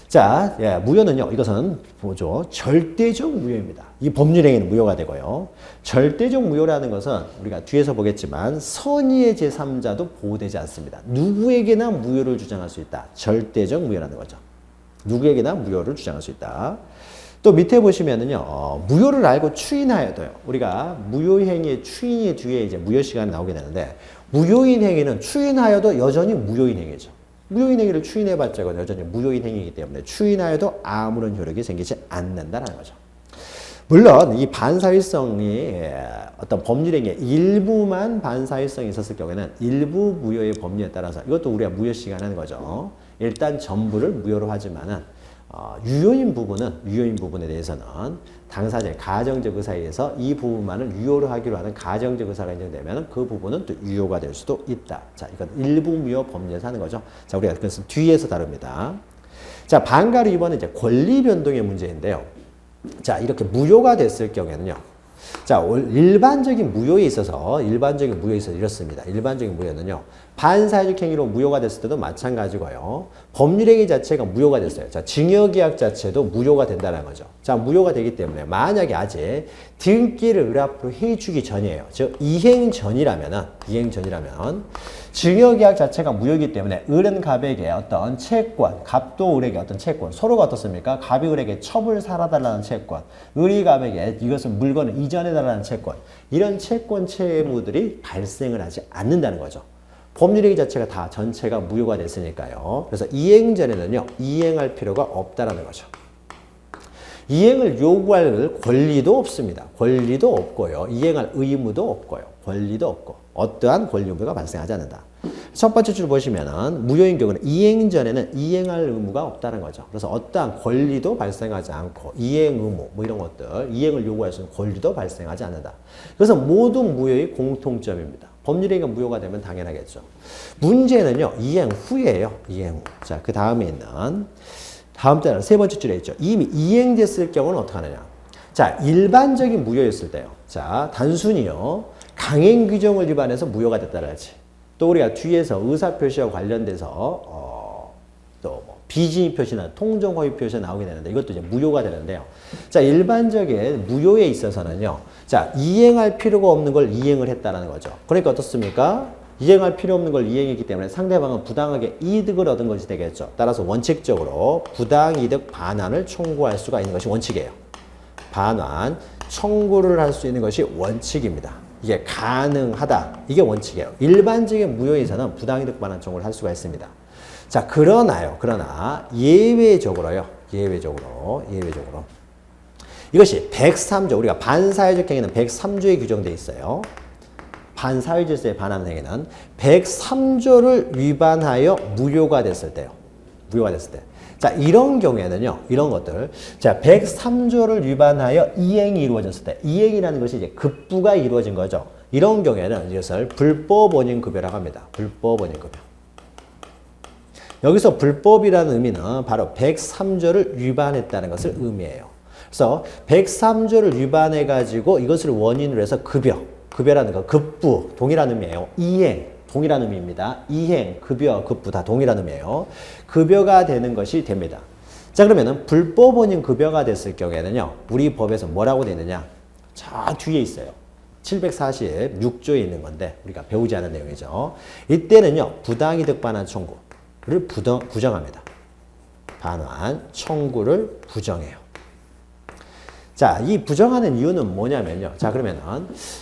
자, 무효는요. 이것은 뭐죠? 절대적 무효입니다. 이 법률행위는 무효가 되고요. 절대적 무효라는 것은 우리가 뒤에서 보겠지만 선의의 제3자도 보호되지 않습니다. 누구에게나 무효를 주장할 수 있다. 절대적 무효라는 거죠. 누구에게나 무효를 주장할 수 있다. 또 밑에 보시면은요, 무효를 알고 추인하여도요. 우리가 무효행위의 추인이 뒤에 이제 무효 시간이 나오게 되는데, 무효인 행위는 추인하여도 여전히 무효인 행위죠. 무효인 행위를 추인해봤자 이건 여전히 무효인 행위이기 때문에 추인하여도 아무런 효력이 생기지 않는다는 거죠. 물론 이 반사회성이 어떤 법률행위의 일부만 반사회성이 있었을 경우에는 일부 무효의 법률에 따라서 이것도 우리가 무효 시간 하는 거죠. 일단 전부를 무효로 하지만은 유효인 부분에 대해서는 당사자의 가정적 의사에 의해서 이 부분만을 유효로 하기로 하는 가정적 의사가 인정되면 그 부분은 또 유효가 될 수도 있다. 자, 이건 일부 무효 법률에서 하는 거죠. 자, 우리가 그것은 뒤에서 다룹니다. 자, 반가로 2번은 이제 권리 변동의 문제인데요. 자, 이렇게 무효가 됐을 경우에는요. 자, 일반적인 무효에 있어서 이렇습니다. 일반적인 무효는요. 반사회적 행위로 무효가 됐을 때도 마찬가지고요. 법률행위 자체가 무효가 됐어요. 자, 증여계약 자체도 무효가 된다는 거죠. 자, 무효가 되기 때문에 만약에 아직 등기를 을 앞으로 해주기 전이에요. 즉, 이행 전이라면 증여계약 자체가 무효이기 때문에 을은 갑에게 어떤 채권, 갑도 을에게 어떤 채권, 서로가 어떻습니까? 갑이 을에게 첩을 살아달라는 채권, 을이 갑에게 이것을 물건을 이전해달라는 채권, 이런 채권 채무들이 발생을 하지 않는다는 거죠. 법률행위 자체가 다 전체가 무효가 됐으니까요. 그래서 이행 전에는요, 이행할 필요가 없다라는 거죠. 이행을 요구할 권리도 없습니다. 권리도 없고요. 이행할 의무도 없고요. 권리도 없고 어떠한 권리 의무가 발생하지 않는다. 첫 번째 줄 보시면은 무효인 경우는 이행 전에는 이행할 의무가 없다는 거죠. 그래서 어떠한 권리도 발생하지 않고 이행 의무 뭐 이런 것들 이행을 요구할 수 있는 권리도 발생하지 않는다. 그래서 모든 무효의 공통점입니다. 법률행위가 무효가 되면 당연하겠죠. 문제는요. 이행 후예요. 이행 후. 자, 그 다음에 있는 다음 단어 세 번째 줄에 있죠. 이미 이행됐을 경우는 어떻게 하느냐. 자, 일반적인 무효였을 때요. 자, 단순히요. 강행 규정을 위반해서 무효가 됐다라지. 또 우리가 뒤에서 의사표시와 관련돼서 또 뭐 비진입 표시나 통정허위 표시가 나오게 되는데 이것도 이제 무효가 되는데요. 자, 일반적인 무효에 있어서는요. 자, 이행할 필요가 없는 걸 이행을 했다라는 거죠. 그러니까 어떻습니까? 이행할 필요 없는 걸 이행했기 때문에 상대방은 부당하게 이득을 얻은 것이 되겠죠. 따라서 원칙적으로 부당이득 반환을 청구할 수가 있는 것이 원칙이에요. 반환, 청구를 할 수 있는 것이 원칙입니다. 이게 가능하다. 이게 원칙이에요. 일반적인 무효에서는 부당이득 반환 청구를 할 수가 있습니다. 자, 그러나 예외적으로요. 예외적으로. 이것이 103조, 우리가 반사회적 행위는 103조에 규정되어 있어요. 반사회 질서에 반하는 행위는 103조를 위반하여 무효가 됐을 때요. 무효가 됐을 때. 자, 이런 경우에는요. 이런 것들. 자, 103조를 위반하여 이행이 이루어졌을 때. 이행이라는 것이 이제 급부가 이루어진 거죠. 이런 경우에는 이것을 불법 원인 급여라고 합니다. 불법 원인 급여. 여기서 불법이라는 의미는 바로 103조를 위반했다는 것을 의미해요. 그래서 103조를 위반해 가지고 이것을 원인으로 해서 급여라는 거 급부 동일한 의미예요. 이행 동일한 의미입니다. 이행, 급여, 급부 다 동일한 의미예요. 급여가 되는 것이 됩니다. 자, 그러면은 불법 원인 급여가 됐을 경우에는요. 우리 법에서 뭐라고 되어 있느냐? 저 뒤에 있어요. 746조에 있는 건데 우리가 배우지 않은 내용이죠. 이때는요. 부당이득 반환 청구를 부정합니다. 반환 청구를 부정해요. 자, 이 부정하는 이유는 뭐냐면요. 자, 그러면은,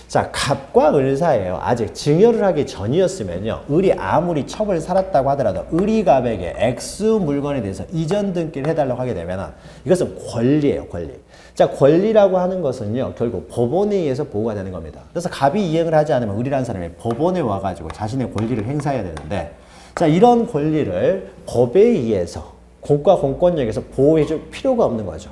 자, 갑과 을 사이에요. 아직 증여를 하기 전이었으면요. 을이 아무리 첩을 살았다고 하더라도 을이 갑에게 X 물건에 대해서 이전 등기를 해달라고 하게 되면은 이것은 권리예요, 권리. 자, 권리라고 하는 것은요. 결국 법원에 의해서 보호가 되는 겁니다. 그래서 갑이 이행을 하지 않으면 을이라는 사람이 법원에 와가지고 자신의 권리를 행사해야 되는데 자, 이런 권리를 법에 의해서 공과 공권력에서 보호해줄 필요가 없는 거죠.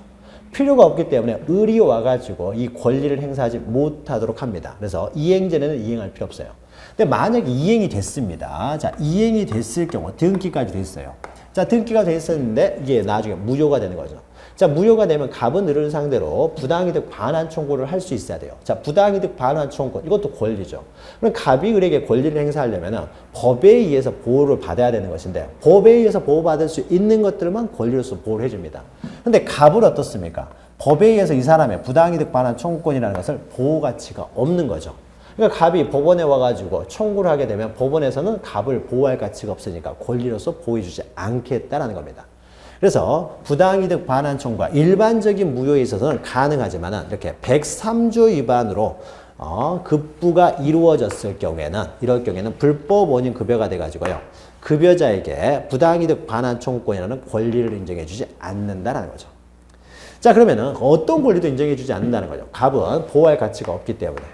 필요가 없기 때문에 을이 와가지고 이 권리를 행사하지 못하도록 합니다. 그래서 이행전에는 이행할 필요 없어요. 근데 만약에 이행이 됐습니다. 자, 이행이 됐을 경우 등기까지 됐어요. 자, 등기가 됐었는데 이게 나중에 무효가 되는 거죠. 자, 무효가 되면 갑은 을을 상대로 부당이득 반환 청구를 할 수 있어야 돼요. 자, 부당이득 반환 청구 이것도 권리죠. 그럼 갑이 을에게 권리를 행사하려면 법에 의해서 보호를 받아야 되는 것인데 법에 의해서 보호받을 수 있는 것들만 권리로서 보호를 해줍니다. 근데 갑은 어떻습니까? 법에 의해서 이 사람의 부당이득 반환 청구권이라는 것을 보호 가치가 없는 거죠. 그러니까 갑이 법원에 와가지고 청구를 하게 되면 법원에서는 갑을 보호할 가치가 없으니까 권리로서 보호해주지 않겠다라는 겁니다. 그래서 부당이득 반환 청구가 일반적인 무효에 있어서는 가능하지만 이렇게 103조 위반으로 급부가 이루어졌을 경우에는 이럴 경우에는 불법 원인 급여가 돼가지고요. 급여자에게 부당이득 반환 청구권이라는 권리를 인정해주지 않는다라는 거죠. 자, 그러면은 어떤 권리도 인정해주지 않는다는 거죠. 갑은 보호할 가치가 없기 때문에.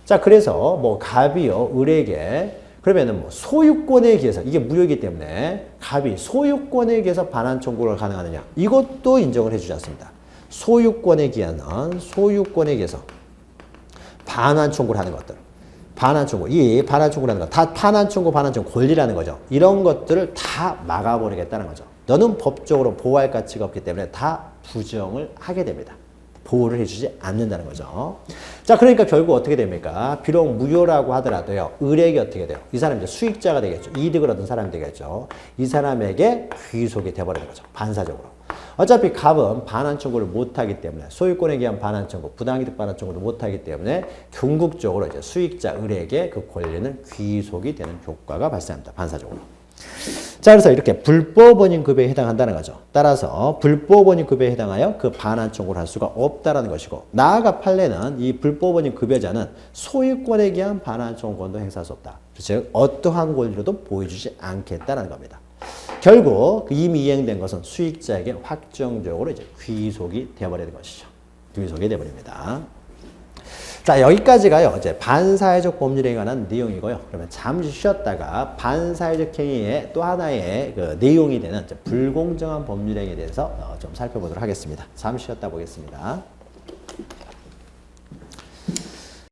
자, 그래서 뭐 갑이요 을에게 그러면은 뭐 소유권에 의해서 이게 무효이기 때문에 갑이 소유권에 의해서 반환 청구가 가능하느냐 이것도 인정을 해주지 않습니다. 소유권에 의해서 반환 청구를 하는 것들, 반환 청구 이 반환 청구라는 거 다 반환 청구 권리라는 거죠. 이런 것들을 다 막아버리겠다는 거죠. 너는 법적으로 보호할 가치가 없기 때문에 다 부정을 하게 됩니다. 보호를 해주지 않는다는 거죠. 자, 그러니까 결국 어떻게 됩니까? 비록 무효라고 하더라도요, 을에게 어떻게 돼요? 이 사람이 이제 수익자가 되겠죠. 이득을 얻은 사람이 되겠죠. 이 사람에게 귀속이 돼버리는 거죠. 반사적으로. 어차피 갑은 반환 청구를 못하기 때문에 소유권에 의한 반환 청구, 부당이득 반환 청구를 못하기 때문에 궁극적으로 이제 수익자 을에게 그 권리는 귀속이 되는 효과가 발생합니다. 반사적으로. 자, 그래서 이렇게 불법 원인 급여에 해당한다는 거죠. 따라서 불법 원인 급여에 해당하여 그 반환 청구를 할 수가 없다라는 것이고 나아가 판례는 이 불법 원인 급여자는 소유권에 의한 반환 청구권도 행사할 수 없다. 즉 어떠한 권리로도 보여주지 않겠다라는 겁니다. 결국 이미 이행된 것은 수익자에게 확정적으로 이제 귀속이 되어버리는 것이죠. 귀속이 되어버립니다. 자, 여기까지가요. 이제 반사회적 법률에 관한 내용이고요. 그러면 잠시 쉬었다가 반사회적 행위의 또 하나의 그 내용이 되는 불공정한 법률행위에 대해서 좀 살펴보도록 하겠습니다. 잠시 쉬었다 보겠습니다.